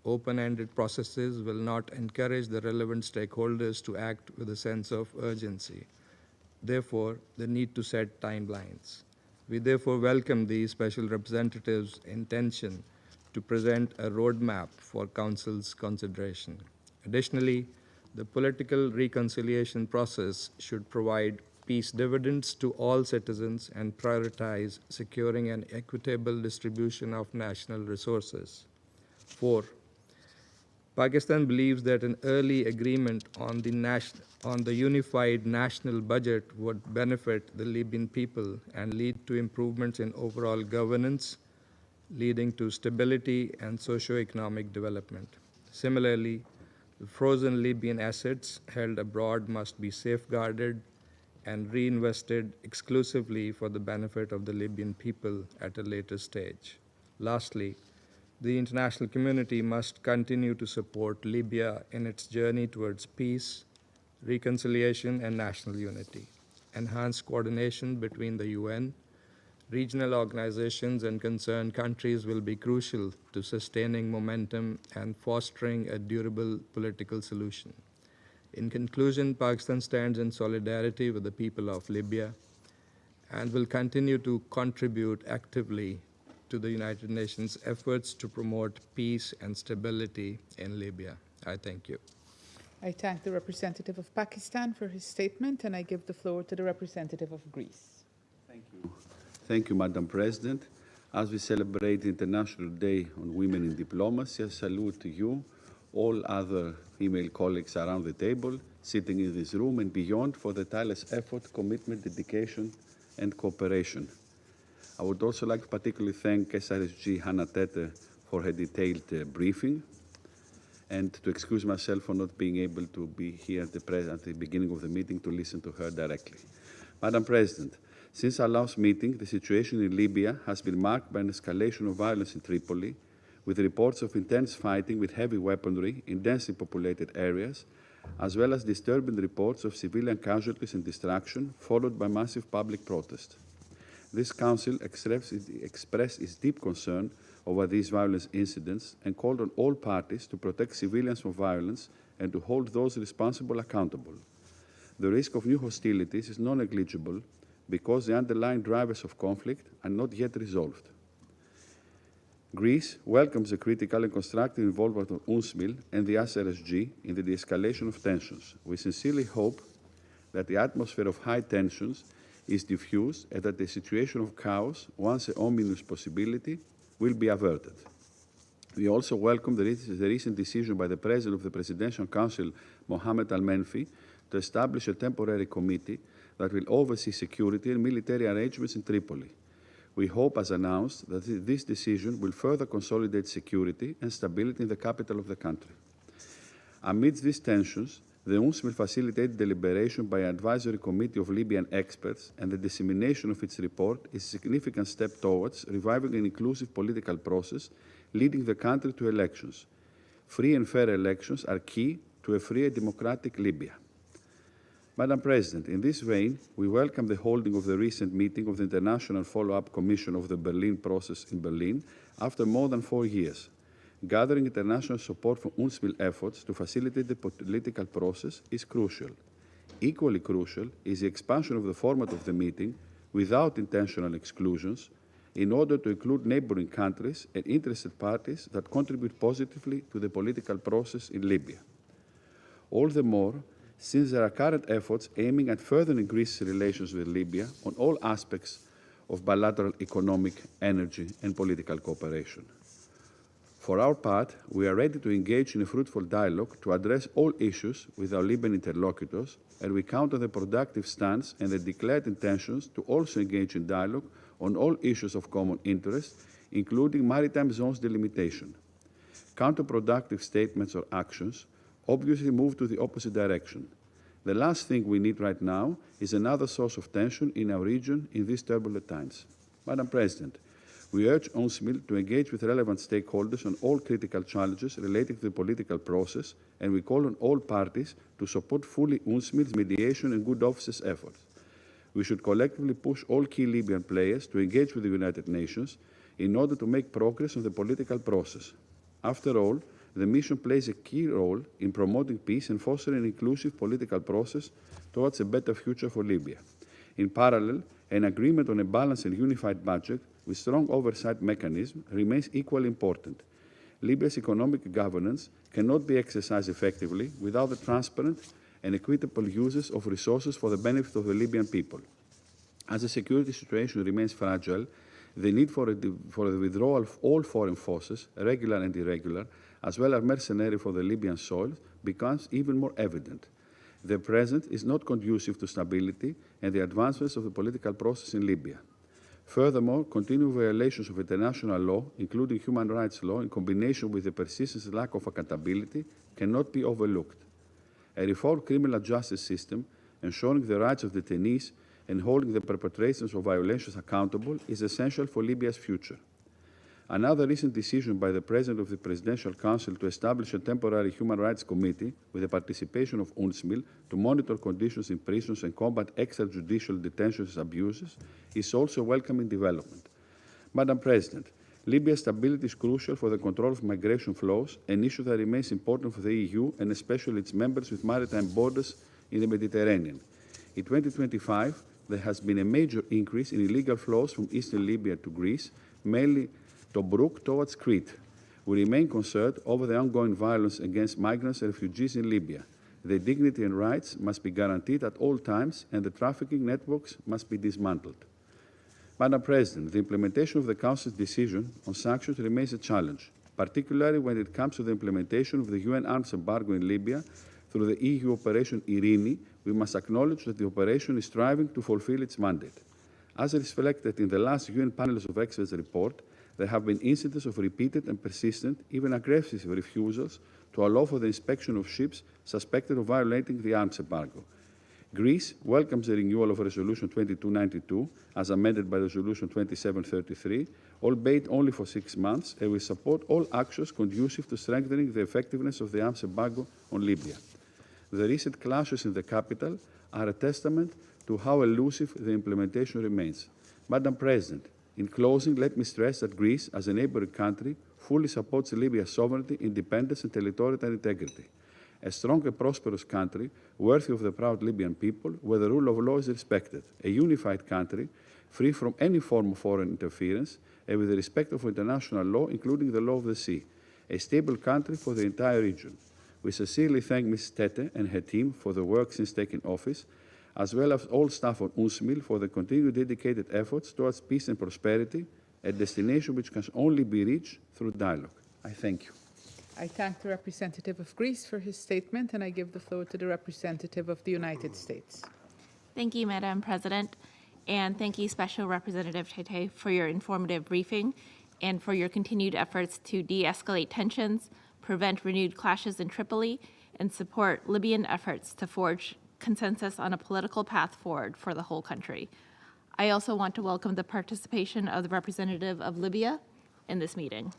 Open-ended processes will not encourage the relevant stakeholders to act with a sense of urgency. Therefore, the need to set timelines. We therefore welcome the Special Representative's intention to present a roadmap for Council's consideration. Additionally, the political reconciliation process should provide peace dividends to all citizens and prioritize securing an equitable distribution of national resources. 4. Pakistan believes that an early agreement on the unified national budget would benefit the Libyan people and lead to improvements in overall governance, leading to stability and socio-economic development. Similarly, the frozen Libyan assets held abroad must be safeguarded and reinvested exclusively for the benefit of the Libyan people at a later stage. Lastly, the international community must continue to support Libya in its journey towards peace, reconciliation, and national unity. Enhanced coordination between the UN, regional organizations, and concerned countries will be crucial to sustaining momentum and fostering a durable political solution. In conclusion, Pakistan stands in solidarity with the people of Libya and will continue to contribute actively to the United Nations efforts to promote peace and stability in Libya. I thank you. I thank the representative of Pakistan for his statement, and I give the floor to the representative of Greece. Thank you. Thank you, Madam President. As we celebrate the International Day on Women in Diplomacy, I salute you, all other female colleagues around the table, sitting in this room and beyond, for the tireless effort, commitment, dedication, and cooperation. I would also like to particularly thank SRSG Hannah Tette for her detailed briefing, and to excuse myself for not being able to be here at the beginning of the meeting to listen to her directly. Madam President, since our last meeting, the situation in Libya has been marked by an escalation of violence in Tripoli, with reports of intense fighting with heavy weaponry in densely populated areas, as well as disturbing reports of civilian casualties and destruction, followed by massive public protest. This Council expressed its deep concern over these violence incidents and called on all parties to protect civilians from violence and to hold those responsible accountable. The risk of new hostilities is non-negligible because the underlying drivers of conflict are not yet resolved. Greece welcomes the critical and constructive involvement of UNSMIL and the SRSG in the de-escalation of tensions. We sincerely hope that the atmosphere of high tensions is diffused and that the situation of chaos, once an ominous possibility, will be averted. We also welcome the recent decision by the President of the Presidential Council, Mohammed Al-Menfi, to establish a temporary committee that will oversee security and military arrangements in Tripoli. We hope, as announced, that this decision will further consolidate security and stability in the capital of the country. Amidst these tensions, the UNSMIL facilitated deliberation by an advisory committee of Libyan experts, and the dissemination of its report is a significant step towards reviving an inclusive political process, leading the country to elections. Free and fair elections are key to a free and democratic Libya. Madam President, in this vein, we welcome the holding of the recent meeting of the International Follow-up Commission of the Berlin process in Berlin after more than 4 years. Gathering international support for UNSMIL efforts to facilitate the political process is crucial. Equally crucial is the expansion of the format of the meeting without intentional exclusions in order to include neighboring countries and interested parties that contribute positively to the political process in Libya. All the more, since there are current efforts aiming at furthering Greece's relations with Libya on all aspects of bilateral economic, energy, and political cooperation. For our part, we are ready to engage in a fruitful dialogue to address all issues with our Libyan interlocutors, and we count on the productive stance and the declared intentions to also engage in dialogue on all issues of common interest, including maritime zones delimitation. Counterproductive statements or actions obviously move to the opposite direction. The last thing we need right now is another source of tension in our region in these turbulent times. Madam President, we urge UNSMIL to engage with relevant stakeholders on all critical challenges relating to the political process, and we call on all parties to support fully UNSMIL's mediation and good offices efforts. We should collectively push all key Libyan players to engage with the United Nations in order to make progress on the political process. After all, the mission plays a key role in promoting peace and fostering an inclusive political process towards a better future for Libya. In parallel, an agreement on a balanced and unified budget with strong oversight mechanism remains equally important. Libya's economic governance cannot be exercised effectively without the transparent and equitable uses of resources for the benefit of the Libyan people. As the security situation remains fragile, the need for the withdrawal of all foreign forces, regular and irregular, as well as mercenary for the Libyan soil, becomes even more evident. The present is not conducive to stability and the advancements of the political process in Libya. Furthermore, continued violations of international law, including human rights law, in combination with the persistent lack of accountability, cannot be overlooked. A reformed criminal justice system, ensuring the rights of detainees and holding the perpetrators of violations accountable, is essential for Libya's future. Another recent decision by the President of the Presidential Council to establish a temporary human rights committee with the participation of UNSMIL to monitor conditions in prisons and combat extrajudicial detentions and abuses is also a welcoming development. Madam President, Libya's stability is crucial for the control of migration flows, an issue that remains important for the EU and especially its members with maritime borders in the Mediterranean. In 2025, there has been a major increase in illegal flows from eastern Libya to Greece, mainly Tobruk towards Crete. We remain concerned over the ongoing violence against migrants and refugees in Libya. Their dignity and rights must be guaranteed at all times, and the trafficking networks must be dismantled. Madam President, the implementation of the Council's decision on sanctions remains a challenge, particularly when it comes to the implementation of the UN arms embargo in Libya through the EU Operation Irini. We must acknowledge that the operation is striving to fulfill its mandate. As reflected in the last UN Panels of Experts report, there have been incidents of repeated and persistent, even aggressive refusals to allow for the inspection of ships suspected of violating the arms embargo. Greece welcomes the renewal of Resolution 2292, as amended by Resolution 2733, albeit only for 6 months, and will support all actions conducive to strengthening the effectiveness of the arms embargo on Libya. The recent clashes in the capital are a testament to how elusive the implementation remains. Madam President, in closing, let me stress that Greece, as a neighboring country, fully supports Libya's sovereignty, independence, and territorial integrity. A strong and prosperous country, worthy of the proud Libyan people, where the rule of law is respected. A unified country, free from any form of foreign interference, and with the respect of international law, including the law of the sea. A stable country for the entire region. We sincerely thank Ms. Tette and her team for the work since taking office, as well as all staff on UNSMIL for the continued dedicated efforts towards peace and prosperity, a destination which can only be reached through dialogue. I thank you. I thank the representative of Greece for his statement, and I give the floor to the representative of the United States. Thank you, Madam President, and thank you, Special Representative Tette, for your informative briefing and for your continued efforts to de-escalate tensions, prevent renewed clashes in Tripoli, and support Libyan efforts to forge consensus on a political path forward for the whole country. I also want to welcome the participation of the representative of Libya in this meeting.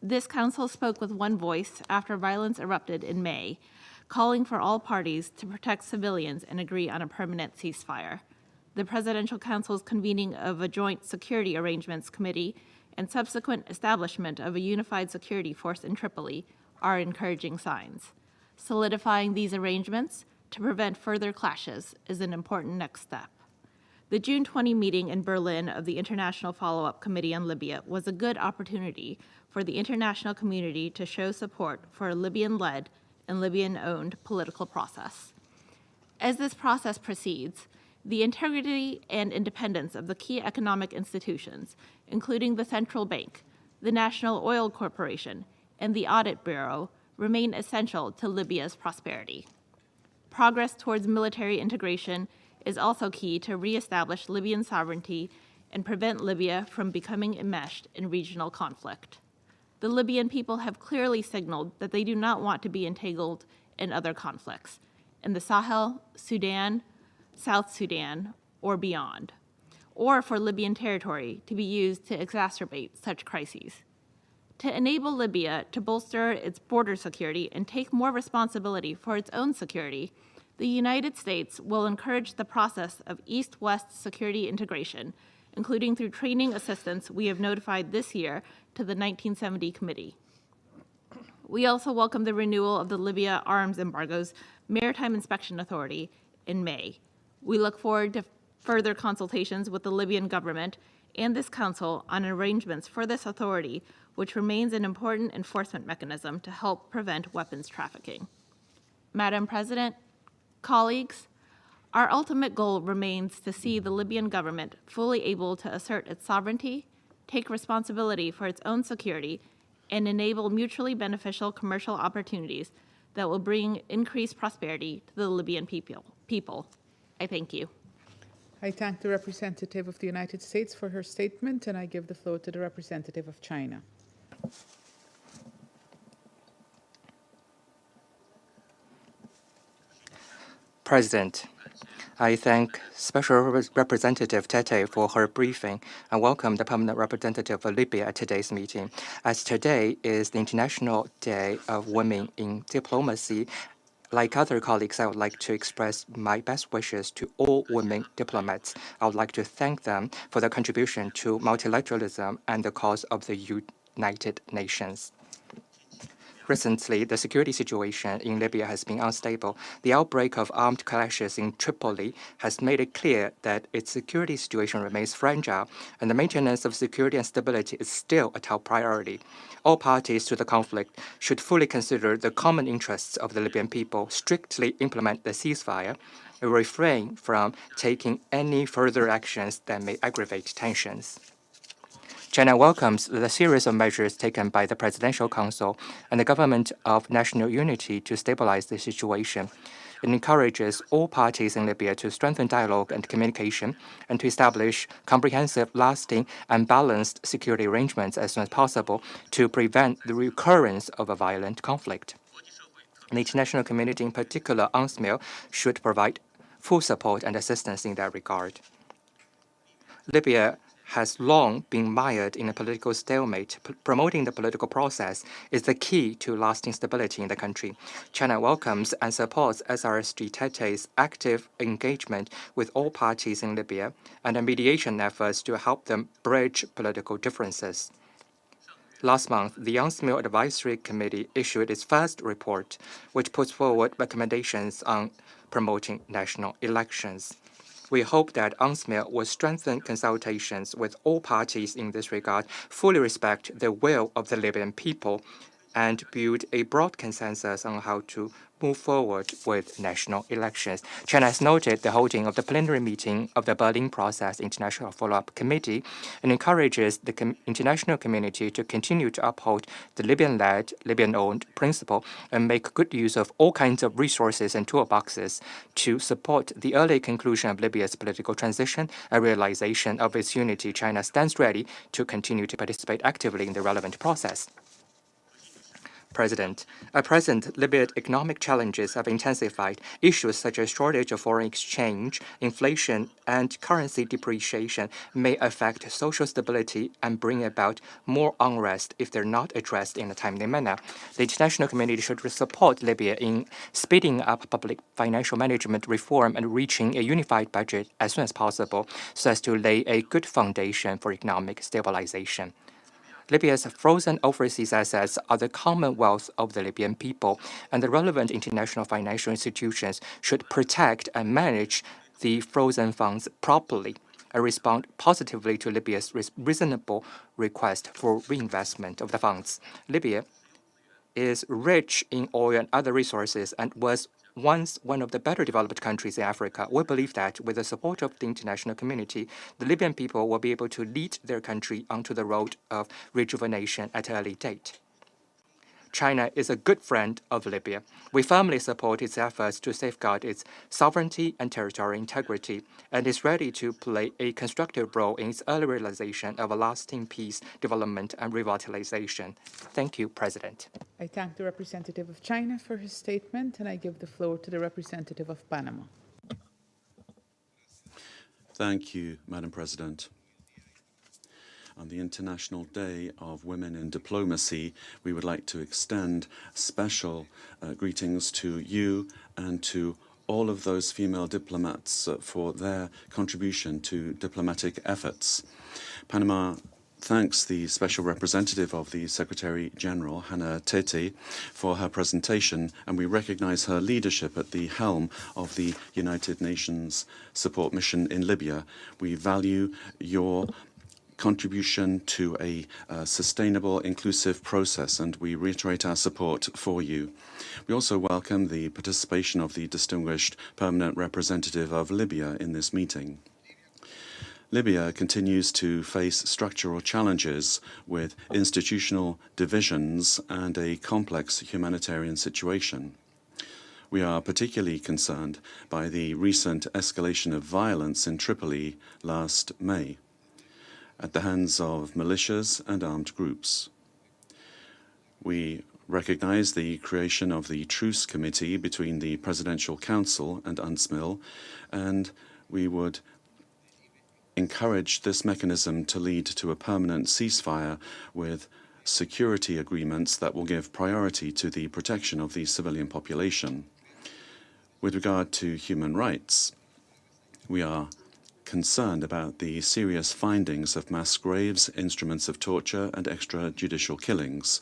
This council spoke with one voice after violence erupted in May, calling for all parties to protect civilians and agree on a permanent ceasefire. The Presidential Council's convening of a joint security arrangements committee and subsequent establishment of a unified security force in Tripoli are encouraging signs. Solidifying these arrangements to prevent further clashes is an important next step. The June 20 meeting in Berlin of the International Follow-up Committee on Libya was a good opportunity for the international community to show support for a Libyan-led and Libyan-owned political process. As this process proceeds, the integrity and independence of the key economic institutions, including the Central Bank, the National Oil Corporation, and the Audit Bureau, remain essential to Libya's prosperity. Progress towards military integration is also key to reestablish Libyan sovereignty and prevent Libya from becoming enmeshed in regional conflict. The Libyan people have clearly signaled that they do not want to be entangled in other conflicts, in the Sahel, Sudan, South Sudan, or beyond, or for Libyan territory to be used to exacerbate such crises. To enable Libya to bolster its border security and take more responsibility for its own security, the United States will encourage the process of East-West security integration, including through training assistance we have notified this year to the 1970 Committee. We also welcome the renewal of the Libya Arms Embargo's Maritime Inspection Authority in May. We look forward to further consultations with the Libyan government and this council on arrangements for this authority, which remains an important enforcement mechanism to help prevent weapons trafficking. Madam President, colleagues, our ultimate goal remains to see the Libyan government fully able to assert its sovereignty, take responsibility for its own security, and enable mutually beneficial commercial opportunities that will bring increased prosperity to the Libyan people. I thank you. I thank the representative of the United States for her statement, and I give the floor to the representative of China. President, I thank Special Representative Tette for her briefing and welcome the permanent representative of Libya at today's meeting. As today is the International Day of Women in Diplomacy, like other colleagues, I would like to express my best wishes to all women diplomats. I would like to thank them for their contribution to multilateralism and the cause of the United Nations. Recently, the security situation in Libya has been unstable. The outbreak of armed clashes in Tripoli has made it clear that its security situation remains fragile, and the maintenance of security and stability is still a top priority. All parties to the conflict should fully consider the common interests of the Libyan people, strictly implement the ceasefire, and refrain from taking any further actions that may aggravate tensions. China welcomes the series of measures taken by the Presidential Council and the Government of National Unity to stabilize the situation. It encourages all parties in Libya to strengthen dialogue and communication and to establish comprehensive, lasting, and balanced security arrangements as soon as possible to prevent the recurrence of a violent conflict. The international community, in particular UNSC, should provide full support and assistance in that regard. Libya has long been mired in a political stalemate. Promoting the political process is the key to lasting stability in the country. China welcomes and supports SRSG Tette's active engagement with all parties in Libya and the mediation efforts to help them bridge political differences. Last month, the UNSC Advisory Committee issued its first report, which puts forward recommendations on promoting national elections. We hope that UNSC will strengthen consultations with all parties in this regard, fully respect the will of the Libyan people, and build a broad consensus on how to move forward with national elections. China has noted the holding of the plenary meeting of the Berlin Process International Follow-up Committee and encourages the international community to continue to uphold the Libyan-led, Libyan-owned principle and make good use of all kinds of resources and toolboxes to support the early conclusion of Libya's political transition and realization of its unity. China stands ready to continue to participate actively in the relevant process. President. At present, Libya's economic challenges have intensified. Issues such as shortage of foreign exchange, inflation, and currency depreciation may affect social stability and bring about more unrest if they're not addressed in a timely manner. The international community should support Libya in speeding up public financial management reform and reaching a unified budget as soon as possible so as to lay a good foundation for economic stabilization. Libya's frozen overseas assets are the common wealth of the Libyan people, and the relevant international financial institutions should protect and manage the frozen funds properly and respond positively to Libya's reasonable request for reinvestment of the funds. Libya is rich in oil and other resources and was once one of the better developed countries in Africa. We believe that with the support of the international community, the Libyan people will be able to lead their country onto the road of rejuvenation at an early date. China is a good friend of Libya. We firmly support its efforts to safeguard its sovereignty and territorial integrity, and is ready to play a constructive role in its early realization of a lasting peace, development, and revitalization. Thank you, President. I thank the representative of China for his statement, and I give the floor to the representative of Panama. Thank you, Madam President. On the International Day of Women in Diplomacy, we would like to extend special greetings to you and to all of those female diplomats for their contribution to diplomatic efforts. Panama thanks the Special Representative of the Secretary General, Hannah Tette, for her presentation, and we recognize her leadership at the helm of the United Nations Support Mission in Libya. We value your contribution to a sustainable, inclusive process, and we reiterate our support for you. We also welcome the participation of the distinguished permanent representative of Libya in this meeting. Libya continues to face structural challenges with institutional divisions and a complex humanitarian situation. We are particularly concerned by the recent escalation of violence in Tripoli last May at the hands of militias and armed groups. We recognize the creation of the Truce Committee between the Presidential Council and UNSMIL, and we would encourage this mechanism to lead to a permanent ceasefire with security agreements that will give priority to the protection of the civilian population. With regard to human rights, we are concerned about the serious findings of mass graves, instruments of torture, and extrajudicial killings.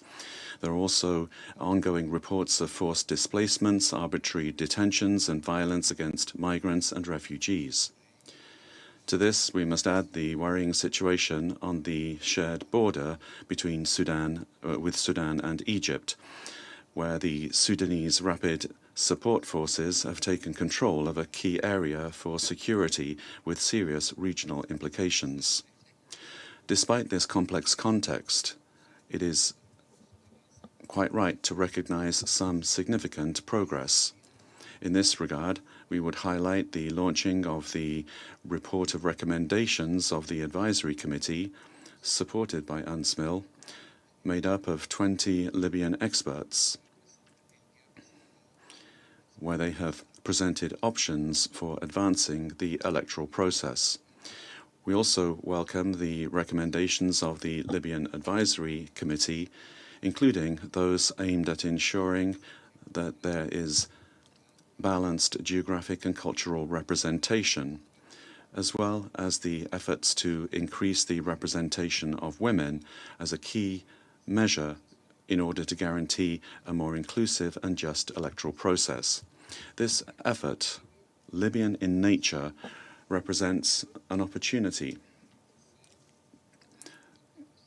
There are also ongoing reports of forced displacements, arbitrary detentions, and violence against migrants and refugees. To this, we must add the worrying situation on the shared border between Sudan and Egypt, where the Sudanese Rapid Support Forces have taken control of a key area for security with serious regional implications. Despite this complex context, it is quite right to recognize some significant progress. In this regard, we would highlight the launching of the report of recommendations of the Advisory Committee, supported by UNSMIL, made up of 20 Libyan experts, where they have presented options for advancing the electoral process. We also welcome the recommendations of the Libyan Advisory Committee, including those aimed at ensuring that there is balanced geographic and cultural representation, as well as the efforts to increase the representation of women as a key measure in order to guarantee a more inclusive and just electoral process. This effort, Libyan in nature, represents an opportunity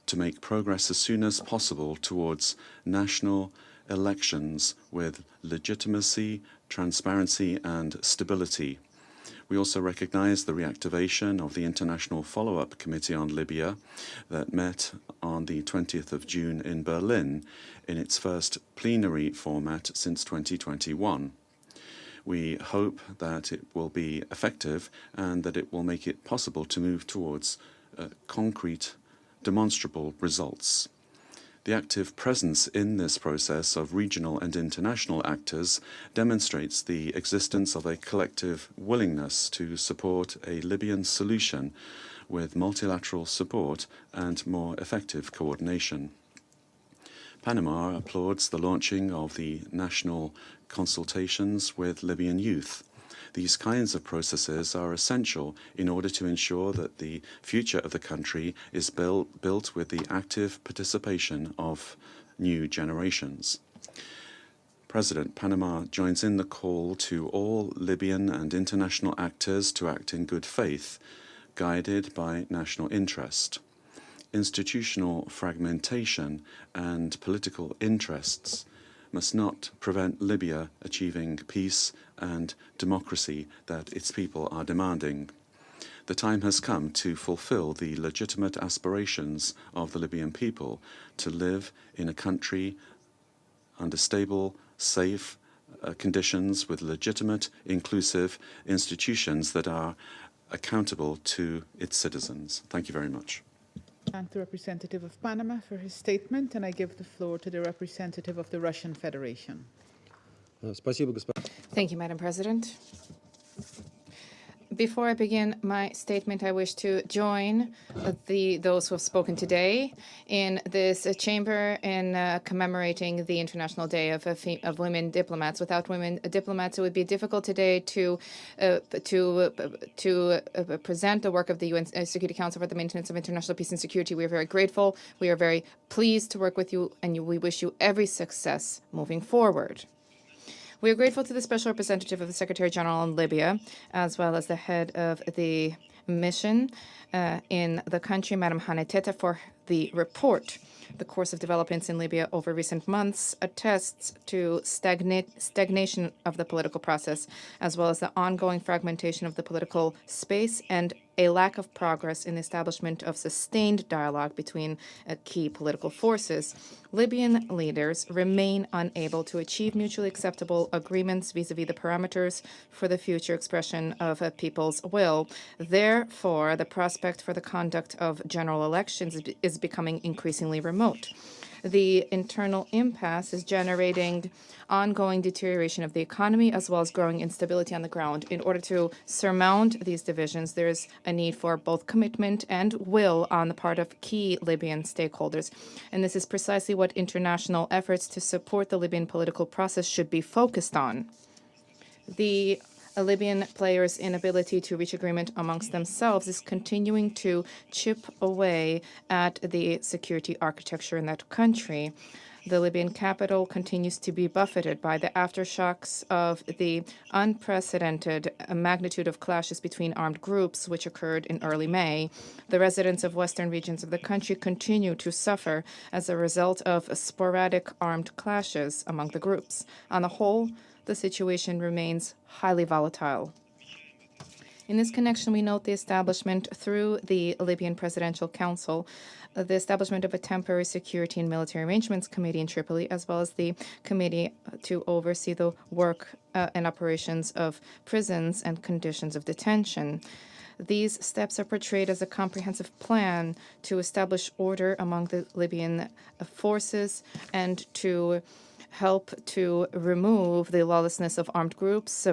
to make progress as soon as possible towards national elections with legitimacy, transparency, and stability. We also recognize the reactivation of the International Follow-up Committee on Libya that met on the 20th of June in Berlin in its first plenary format since 2021. We hope that it will be effective and that it will make it possible to move towards concrete, demonstrable results. The active presence in this process of regional and international actors demonstrates the existence of a collective willingness to support a Libyan solution with multilateral support and more effective coordination. Panama applauds the launching of the national consultations with Libyan youth. These kinds of processes are essential in order to ensure that the future of the country is built with the active participation of new generations. President, Panama joins in the call to all Libyan and international actors to act in good faith, guided by national interest. Institutional fragmentation and political interests must not prevent Libya achieving peace and democracy that its people are demanding. The time has come to fulfill the legitimate aspirations of the Libyan people to live in a country under stable, safe conditions with legitimate, inclusive institutions that are accountable to its citizens. Thank you very much. Thank the representative of Panama for his statement, and I give the floor to the representative of the Russian Federation. Thank you, Madam President. Before I begin my statement, I wish to join those who have spoken today in this chamber in commemorating the International Day of Women Diplomats. Without women diplomats, it would be difficult today to present the work of the UN Security Council for the maintenance of international peace and security. We are very grateful. We are very pleased to work with you, and we wish you every success moving forward. We are grateful to the Special Representative of the Secretary General in Libya, as well as the head of the mission in the country, Madam Tette, for the report. The course of developments in Libya over recent months attests to stagnation of the political process, as well as the ongoing fragmentation of the political space and a lack of progress in the establishment of sustained dialogue between key political forces. Libyan leaders remain unable to achieve mutually acceptable agreements vis-à-vis the parameters for the future expression of a people's will. Therefore, the prospect for the conduct of general elections is becoming increasingly remote. The internal impasse is generating ongoing deterioration of the economy as well as growing instability on the ground. In order to surmount these divisions, there is a need for both commitment and will on the part of key Libyan stakeholders. And this is precisely what international efforts to support the Libyan political process should be focused on. The Libyan players' inability to reach agreement amongst themselves is continuing to chip away at the security architecture in that country. The Libyan capital continues to be buffeted by the aftershocks of the unprecedented magnitude of clashes between armed groups, which occurred in early May. The residents of western regions of the country continue to suffer as a result of sporadic armed clashes among the groups. On the whole, the situation remains highly volatile. In this connection, we note the establishment through the Libyan Presidential Council, the establishment of a temporary security and military arrangements committee in Tripoli, as well as the committee to oversee the work and operations of prisons and conditions of detention. These steps are portrayed as a comprehensive plan to establish order among the Libyan forces and to help to remove the lawlessness of armed groups,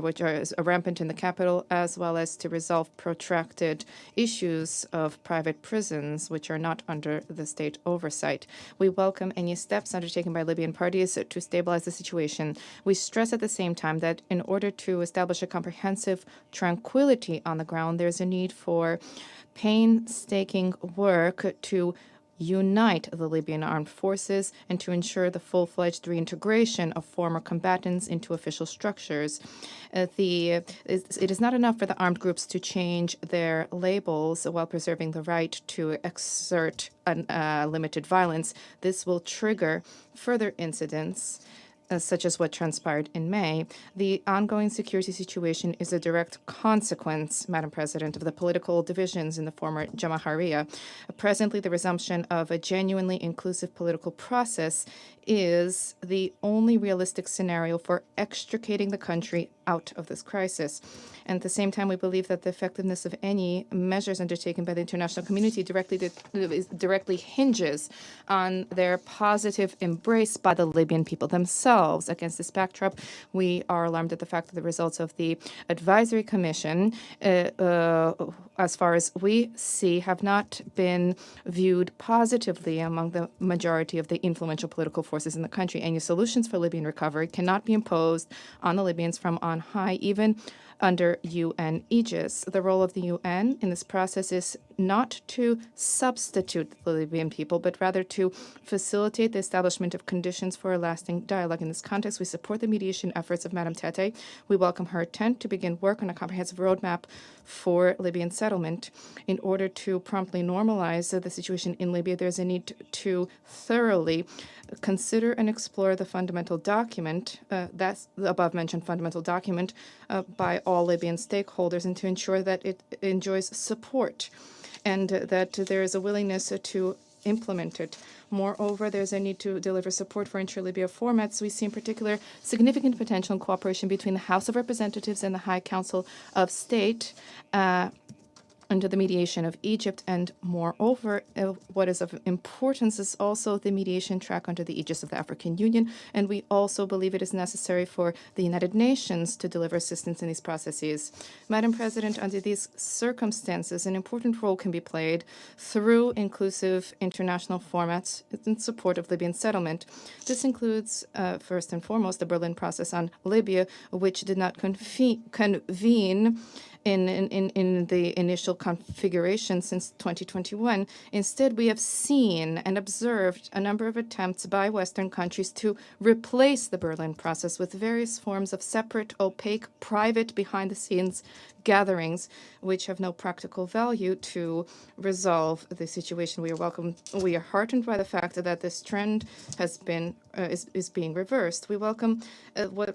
which are rampant in the capital, as well as to resolve protracted issues of private prisons, which are not under the state oversight. We welcome any steps undertaken by Libyan parties to stabilize the situation. We stress at the same time that in order to establish a comprehensive tranquility on the ground, there's a need for painstaking work to unite the Libyan armed forces and to ensure the full-fledged reintegration of former combatants into official structures. It is not enough for the armed groups to change their labels while preserving the right to exert unlimited violence. This will trigger further incidents such as what transpired in May. The ongoing security situation is a direct consequence, Madam President, of the political divisions in the former Jamahiriya. Presently, the resumption of a genuinely inclusive political process is the only realistic scenario for extricating the country out of this crisis. And at the same time, we believe that the effectiveness of any measures undertaken by the international community directly hinges on their positive embrace by the Libyan people themselves. Against this backdrop, we are alarmed at the fact that the results of the advisory commission, as far as we see, have not been viewed positively among the majority of the influential political forces in the country. Any solutions for Libyan recovery cannot be imposed on the Libyans from on high, even under UN aegis. The role of the UN in this process is not to substitute the Libyan people, but rather to facilitate the establishment of conditions for a lasting dialogue. In this context, we support the mediation efforts of Madam Tette. We welcome her attempt to begin work on a comprehensive roadmap for Libyan settlement. In order to promptly normalize the situation in Libya, there's a need to thoroughly consider and explore the fundamental document, that's the above-mentioned fundamental document, by all Libyan stakeholders, and to ensure that it enjoys support and that there is a willingness to implement it. Moreover, there's a need to deliver support for intra-Libya formats. We see in particular significant potential in cooperation between the House of Representatives and the High Council of State, under the mediation of Egypt, and moreover, what is of importance is also the mediation track under the aegis of the African Union, and we also believe it is necessary for the United Nations to deliver assistance in these processes. Madam President, under these circumstances, an important role can be played through inclusive international formats in support of Libyan settlement. This includes, first and foremost, the Berlin process on Libya, which did not convene in the initial configuration since 2021. Instead, we have seen and observed a number of attempts by Western countries to replace the Berlin process with various forms of separate, opaque, private, behind-the-scenes gatherings, which have no practical value to resolve the situation. We are heartened by the fact that this trend has been is being reversed. We welcome what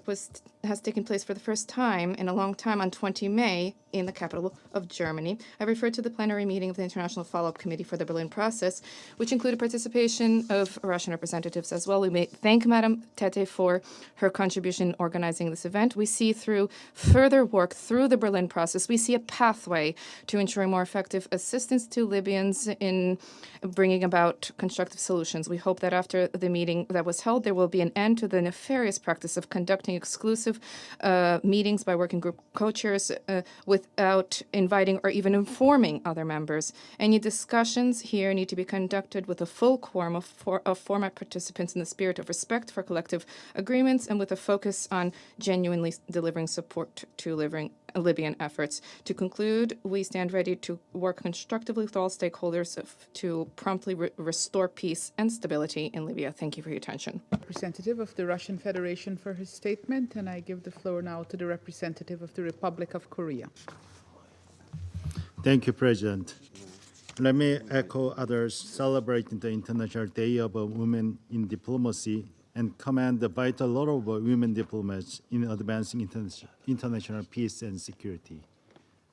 has taken place for the first time in a long time on 20 May in the capital of Germany. I refer to the plenary meeting of the International Follow-up Committee for the Berlin Process, which included participation of Russian representatives as well. We may thank Madam Tette for her contribution in organizing this event. We see through further work through the Berlin process, we see a pathway to ensuring more effective assistance to Libyans in bringing about constructive solutions. We hope that after the meeting that was held, there will be an end to the nefarious practice of conducting exclusive meetings by working group co-chairs without inviting or even informing other members. Any discussions here need to be conducted with a full quorum of format participants in the spirit of respect for collective agreements and with a focus on genuinely delivering support to Libyan efforts. To conclude, we stand ready to work constructively with all stakeholders to promptly restore peace and stability in Libya. Thank you for your attention. Representative of the Russian Federation for his statement, and I give the floor now to the representative of the Republic of Korea. Thank you, President. Let me echo others celebrating the International Day of Women in Diplomacy and commend the vital role of women diplomats in advancing international peace and security.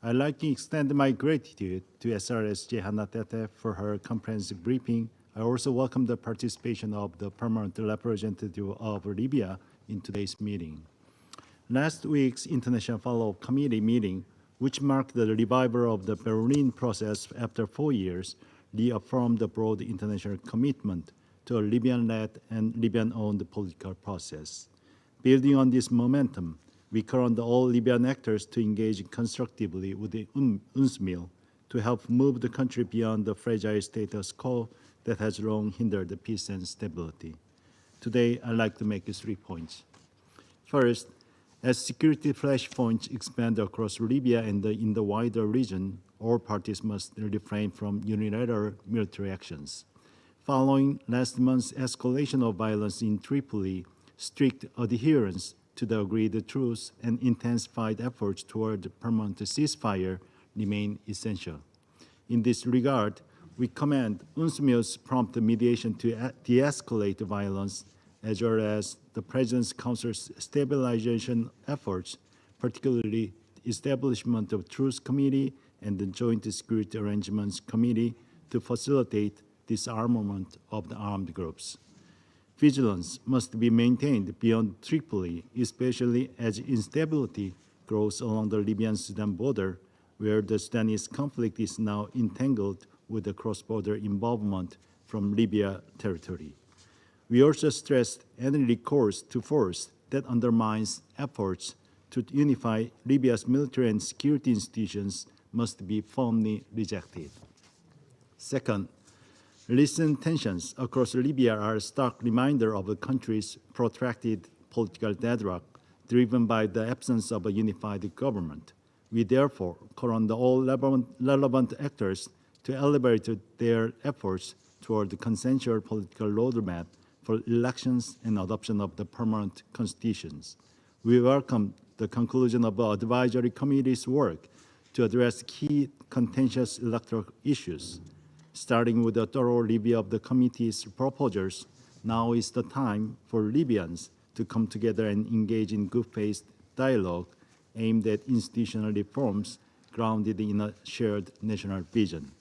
I'd like to extend my gratitude to SRSG Hannah Tette for her comprehensive briefing. I also welcome the participation of the permanent representative of Libya in today's meeting. Last week's International Follow-up Committee meeting, which marked the revival of the Berlin process after 4 years, reaffirmed the broad international commitment to a Libyan-led and Libyan-owned political process. Building on this momentum, we call on all Libyan actors to engage constructively with the UNSMIL to help move the country beyond the fragile status quo that has long hindered the peace and stability. Today, I'd like to make 3 points. First, as security flashpoints expand across Libya and in the wider region, all parties must refrain from unilateral military actions. Following last month's escalation of violence in Tripoli, strict adherence to the agreed truce and intensified efforts toward permanent ceasefire remain essential. In this regard, we commend UNSMIL's prompt mediation to de-escalate violence, as well as the President's Council's stabilization efforts, particularly establishment of Truce Committee and the Joint Security Arrangements Committee to facilitate disarmament of the armed groups. Vigilance must be maintained beyond Tripoli, especially as instability grows along the Libyan-Sudan border, where the Sudanese conflict is now entangled with the cross-border involvement from Libya territory. We also stressed any recourse to force that undermines efforts to unify Libya's military and security institutions must be firmly rejected. Second, recent tensions across Libya are a stark reminder of the country's protracted political deadlock, driven by the absence of a unified government. We therefore call on all relevant actors to elevate their efforts toward the consensual political roadmap for elections and adoption of the permanent constitutions. We welcome the conclusion of the advisory committee's work to address key contentious electoral issues. Starting with a thorough review of the committee's proposals, now is the time for Libyans to come together and engage in good-faith dialogue aimed at institutional reforms grounded in a shared national vision.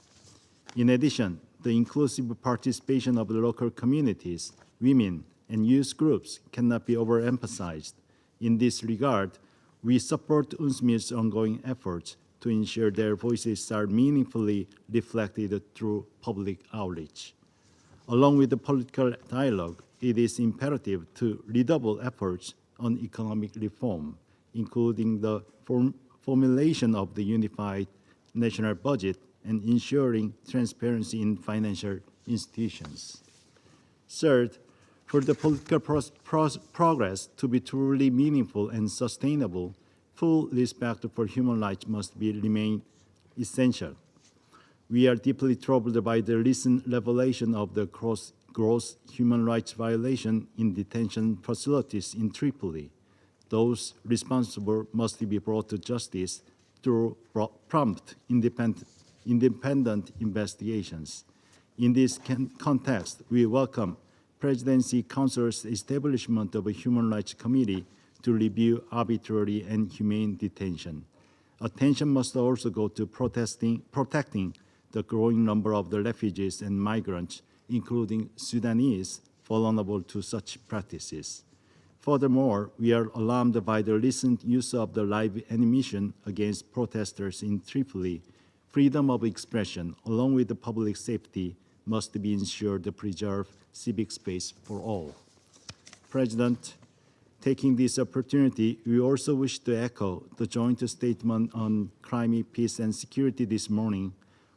In addition, the inclusive participation of the local communities, women, and youth groups cannot be overemphasized. In this regard, we support UNSMI's ongoing efforts to ensure their voices are meaningfully reflected through public outreach. Along with the political dialogue, it is imperative to redouble efforts on economic reform, including the formulation of the unified national budget and ensuring transparency in financial institutions. Third, for the political progress to be truly meaningful and sustainable, full respect for human rights must remain essential. We are deeply troubled by the recent revelation of the gross human rights violation in detention facilities in Tripoli. Those responsible must be brought to justice through prompt, independent investigations. In this context, we welcome Presidency Council's establishment of a Human Rights Committee to review arbitrary and inhumane detention. Attention must also go to protecting the growing number of the refugees and migrants, including Sudanese, vulnerable to such practices. Furthermore, we are alarmed by the recent use of the live ammunition against protesters in Tripoli. Freedom of expression, along with the public safety, must be ensured to preserve civic space for all. President, taking this opportunity, we also wish to echo the joint statement on climate, peace, and security this morning.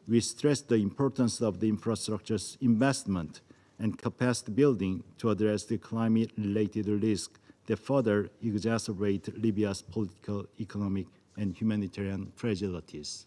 We stress the importance of the infrastructure's investment and capacity building to address the climate-related risks that further exacerbate Libya's political, economic, and humanitarian fragilities.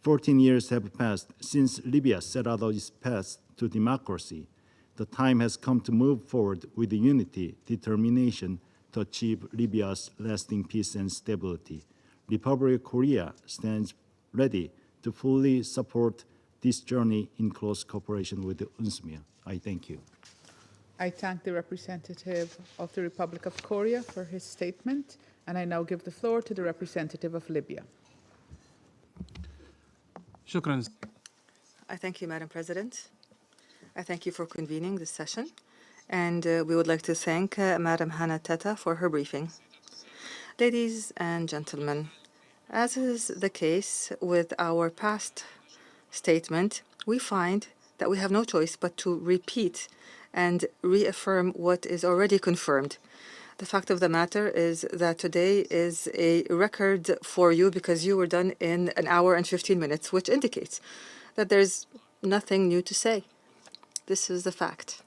14 years have passed since Libya set out its path to democracy. The time has come to move forward with unity, determination to achieve Libya's lasting peace and stability. Republic of Korea stands ready to fully support this journey in close cooperation with the UNSMI. I thank you. I thank the representative of the Republic of Korea for his statement, and I now give the floor to the representative of Libya. Shukran. I thank you, Madam President. I thank you for convening this session, and we would like to thank Madam Hannah Tette for her briefing. Ladies and gentlemen, as is the case with our past statement, we find that we have no choice but to repeat and reaffirm what is already confirmed. The fact of the matter is that today is a record for you because you were done in 1 hour and 15 minutes, which indicates that there's nothing new to say. This is the fact.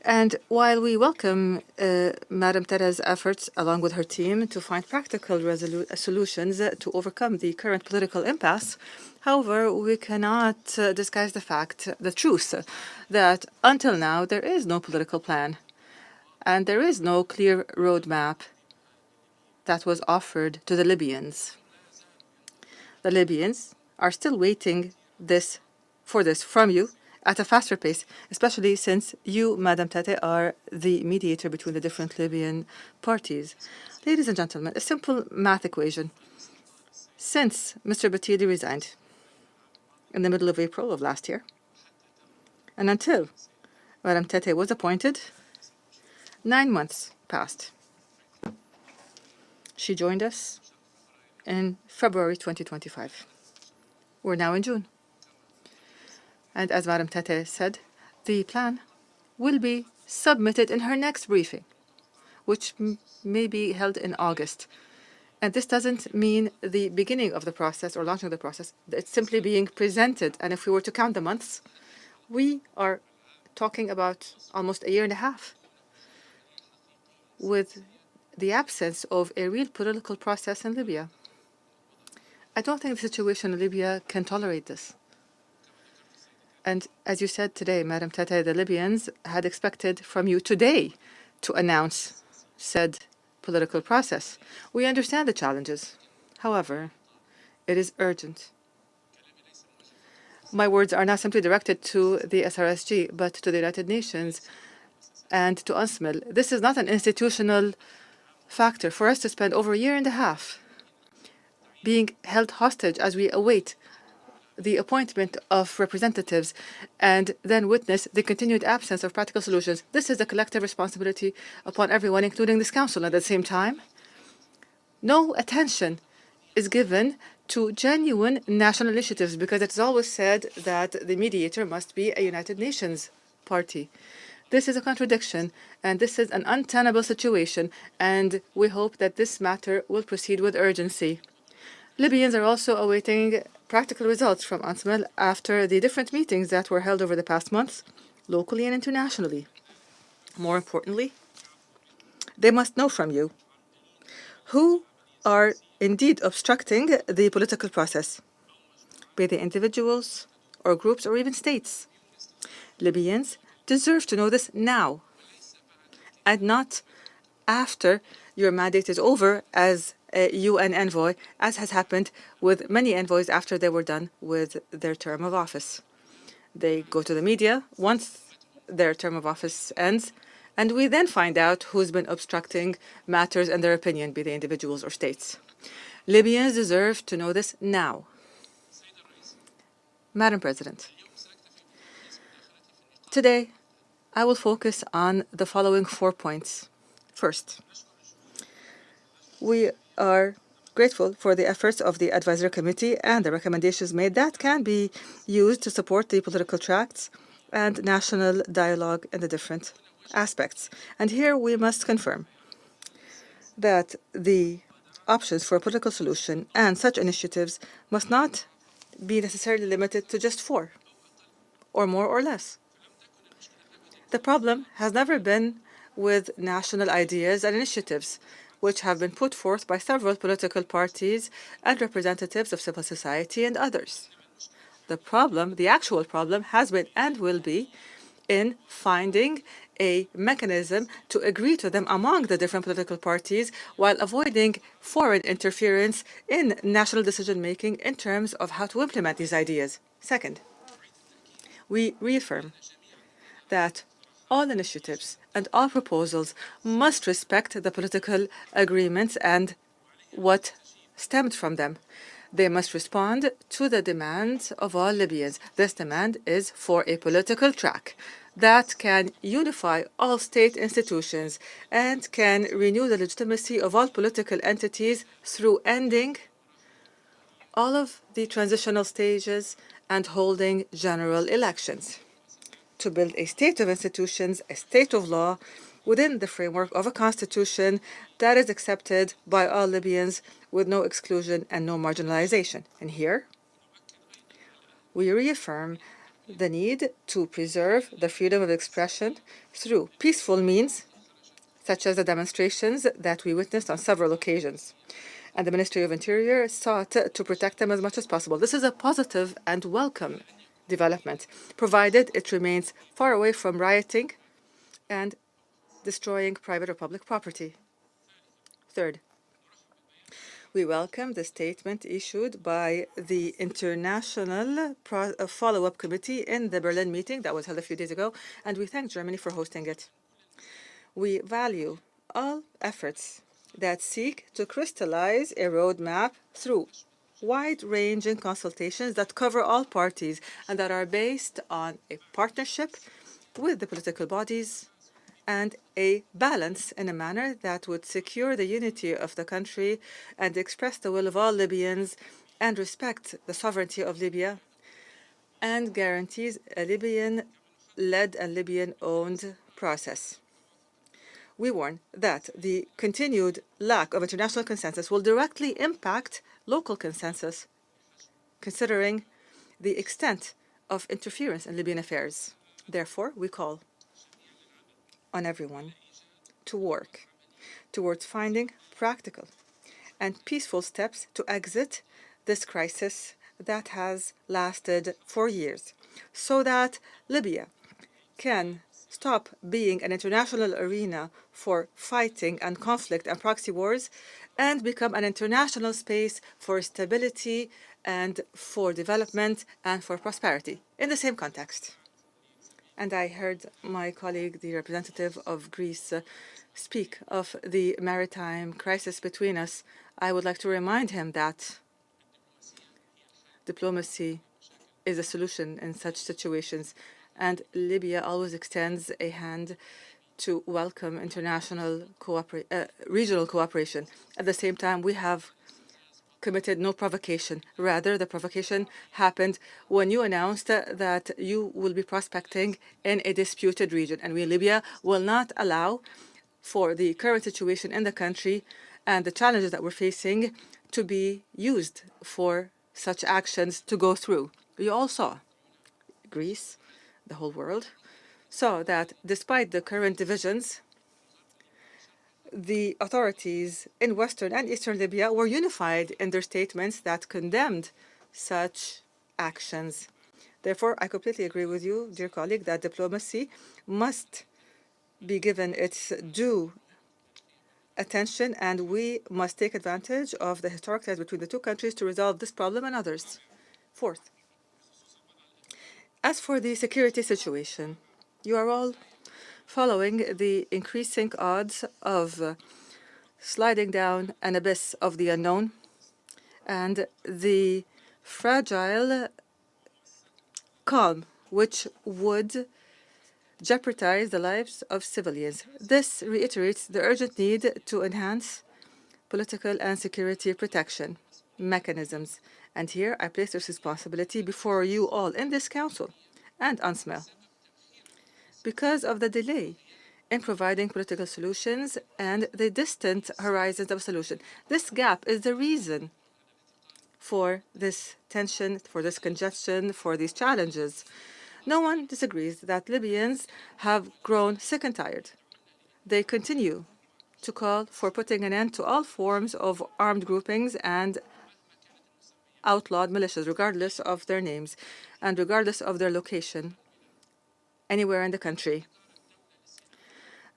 And while we welcome Madam Tette's efforts, along with her team, to find practical solutions to overcome the current political impasse, however, we cannot disguise the truth, that until now there is no political plan, and there is no clear roadmap that was offered to the Libyans. The Libyans are still waiting for this from you at a faster pace, especially since you, Madam Tette, are the mediator between the different Libyan parties. Ladies and gentlemen, a simple math equation. Since Mr. Batili resigned in the middle of April of last year, and until Madam Tette was appointed, 9 months passed. She joined us in February 2025. We're now in June. And as Madam Tette said, the plan will be submitted in her next briefing, which may be held in August. And this doesn't mean the beginning of the process or launching the process. It's simply being presented. And if we were to count the months, we are talking about almost a year and a half with the absence of a real political process in Libya. I don't think the situation in Libya can tolerate this. And as you said today, Madam Tette, the Libyans had expected from you today to announce said political process. We understand the challenges. However, it is urgent. My words are not simply directed to the SRSG, but to the United Nations and to UNSMIL. This is not an institutional factor for us to spend over a year and a half being held hostage as we await the appointment of representatives and then witness the continued absence of practical solutions. This is a collective responsibility upon everyone, including this Council. At the same time, no attention is given to genuine national initiatives because it's always said that the mediator must be a United Nations party. This is a contradiction, and this is an untenable situation, and we hope that this matter will proceed with urgency. Libyans are also awaiting practical results from UNSMIL after the different meetings that were held over the past months, locally and internationally. More importantly, they must know from you who are indeed obstructing the political process, be they individuals or groups or even states. Libyans deserve to know this now and not after your mandate is over as a UN envoy, as has happened with many envoys after they were done with their term of office. They go to the media once their term of office ends, and we then find out who's been obstructing matters in their opinion, be they individuals or states. Libyans deserve to know this now. Madam President, today I will focus on the following 4 points. First, we are grateful for the efforts of the Advisory Committee and the recommendations made that can be used to support the political tracts and national dialogue in the different aspects. And here we must confirm that the options for a political solution and such initiatives must not be necessarily limited to just 4, or more or less. The problem has never been with national ideas and initiatives, which have been put forth by several political parties and representatives of civil society and others. The problem, the actual problem, has been and will be in finding a mechanism to agree to them among the different political parties while avoiding foreign interference in national decision-making in terms of how to implement these ideas. Second, we reaffirm that all initiatives and all proposals must respect the political agreements and what stemmed from them. They must respond to the demands of all Libyans. This demand is for a political track that can unify all state institutions and can renew the legitimacy of all political entities through ending all of the transitional stages and holding general elections, to build a state of institutions, a state of law, within the framework of a constitution that is accepted by all Libyans with no exclusion and no marginalization. And here, we reaffirm the need to preserve the freedom of expression through peaceful means, such as the demonstrations that we witnessed on several occasions. And the Ministry of Interior sought to protect them as much as possible. This is a positive and welcome development, provided it remains far away from rioting and destroying private or public property. Third, we welcome the statement issued by the International Follow-up Committee in the Berlin meeting that was held a few days ago, and we thank Germany for hosting it. We value all efforts that seek to crystallize a roadmap through wide-ranging consultations that cover all parties and that are based on a partnership with the political bodies and a balance in a manner that would secure the unity of the country and express the will of all Libyans and respect the sovereignty of Libya and guarantees a Libyan-led and Libyan-owned process. We warn that the continued lack of international consensus will directly impact local consensus, considering the extent of interference in Libyan affairs. Therefore, we call on everyone to work towards finding practical and peaceful steps to exit this crisis that has lasted for years, so that Libya can stop being an international arena for fighting and conflict and proxy wars and become an international space for stability and for development and for prosperity in the same context. And I heard my colleague, the representative of Greece, speak of the maritime crisis between us. I would like to remind him that diplomacy is a solution in such situations, and Libya always extends a hand to welcome international regional cooperation. At the same time, we have committed no provocation. Rather, the provocation happened when you announced that you will be prospecting in a disputed region, and we in Libya will not allow for the current situation in the country and the challenges that we're facing to be used for such actions to go through. We all saw, Greece, the whole world, saw that despite the current divisions, the authorities in Western and Eastern Libya were unified in their statements that condemned such actions. Therefore, I completely agree with you, dear colleague, that diplomacy must be given its due attention, and we must take advantage of the historic ties between the two countries to resolve this problem and others. Fourth, as for the security situation, you are all following the increasing odds of sliding down an abyss of the unknown and the fragile calm which would jeopardize the lives of civilians. This reiterates the urgent need to enhance political and security protection mechanisms. And here I place this responsibility before you all in this Council and UNSML. Because of the delay in providing political solutions and the distant horizons of solution. This gap is the reason for this tension, for this congestion, for these challenges. No one disagrees that Libyans have grown sick and tired. They continue to call for putting an end to all forms of armed groupings and outlawed militias, regardless of their names and regardless of their location, anywhere in the country.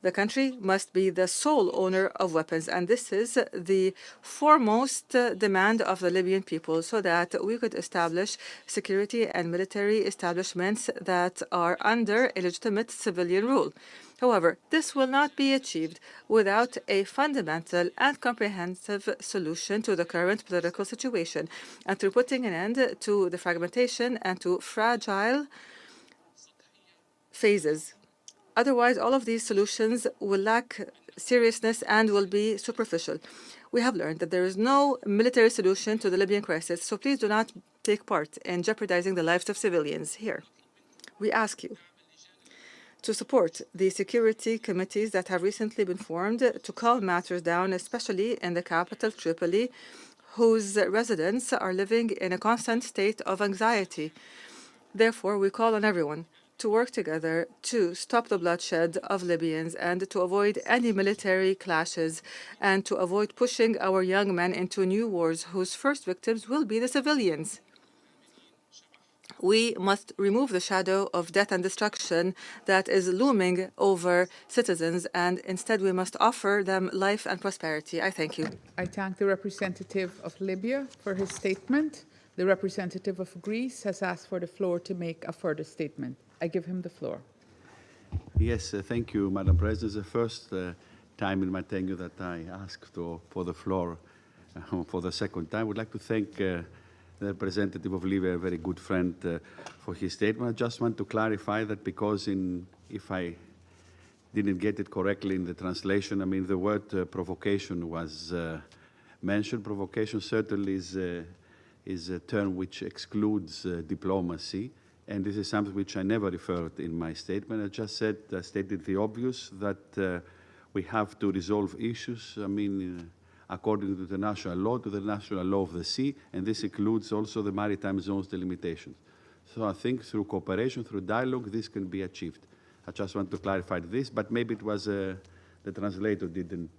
The country must be the sole owner of weapons, and this is the foremost demand of the Libyan people, so that we could establish security and military establishments that are under a legitimate civilian rule. However, this will not be achieved without a fundamental and comprehensive solution to the current political situation, and through putting an end to the fragmentation and to fragile phases. Otherwise, all of these solutions will lack seriousness and will be superficial. We have learned that there is no military solution to the Libyan crisis, so please do not take part in jeopardizing the lives of civilians here. We ask you to support the security committees that have recently been formed to calm matters down, especially in the capital, Tripoli, whose residents are living in a constant state of anxiety. Therefore, we call on everyone to work together to stop the bloodshed of Libyans and to avoid any military clashes and to avoid pushing our young men into new wars whose first victims will be the civilians. We must remove the shadow of death and destruction that is looming over citizens, and instead we must offer them life and prosperity. I thank you. I thank the representative of Libya for his statement. The representative of Greece has asked for the floor to make a further statement. I give him the floor. Yes, thank you, Madam President. It's the first time in my tenure that I asked for the floor for the second time. I would like to thank the representative of Libya, a very good friend, for his statement. I just want to clarify that because in if I didn't get it correctly in the translation, I mean, the word provocation was mentioned. Provocation certainly is a term which excludes diplomacy, and this is something which I never referred in my statement. I just stated the obvious, that we have to resolve issues, I mean, according to the national law, to the national law of the sea, and this includes also the maritime zones delimitations. So I think through cooperation, through dialogue, this can be achieved. I just want to clarify this, but maybe it was the translator didn't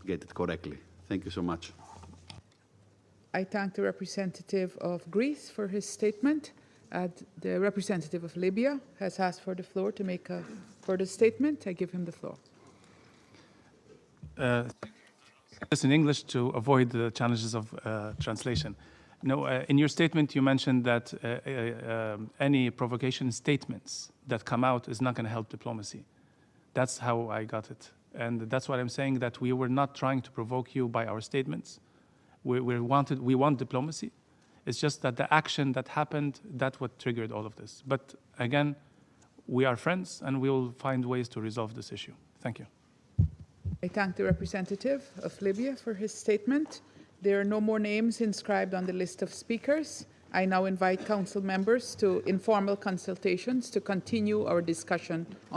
get it correctly. Thank you so much. I thank the representative of Greece for his statement. The representative of Libya has asked for the floor to make a further statement. I give him the floor. Just in English to avoid the challenges of translation. No, in your statement you mentioned that any provocation statements that come out is not going to help diplomacy. That's how I got it. And that's what I'm saying, that we were not trying to provoke you by our statements. We want diplomacy. It's just that the action that happened, that's what triggered all of this. But again, we are friends and we will find ways to resolve this issue. Thank you. I thank the representative of Libya for his statement. There are no more names inscribed on the list of speakers. I now invite council members to informal consultations to continue our discussion on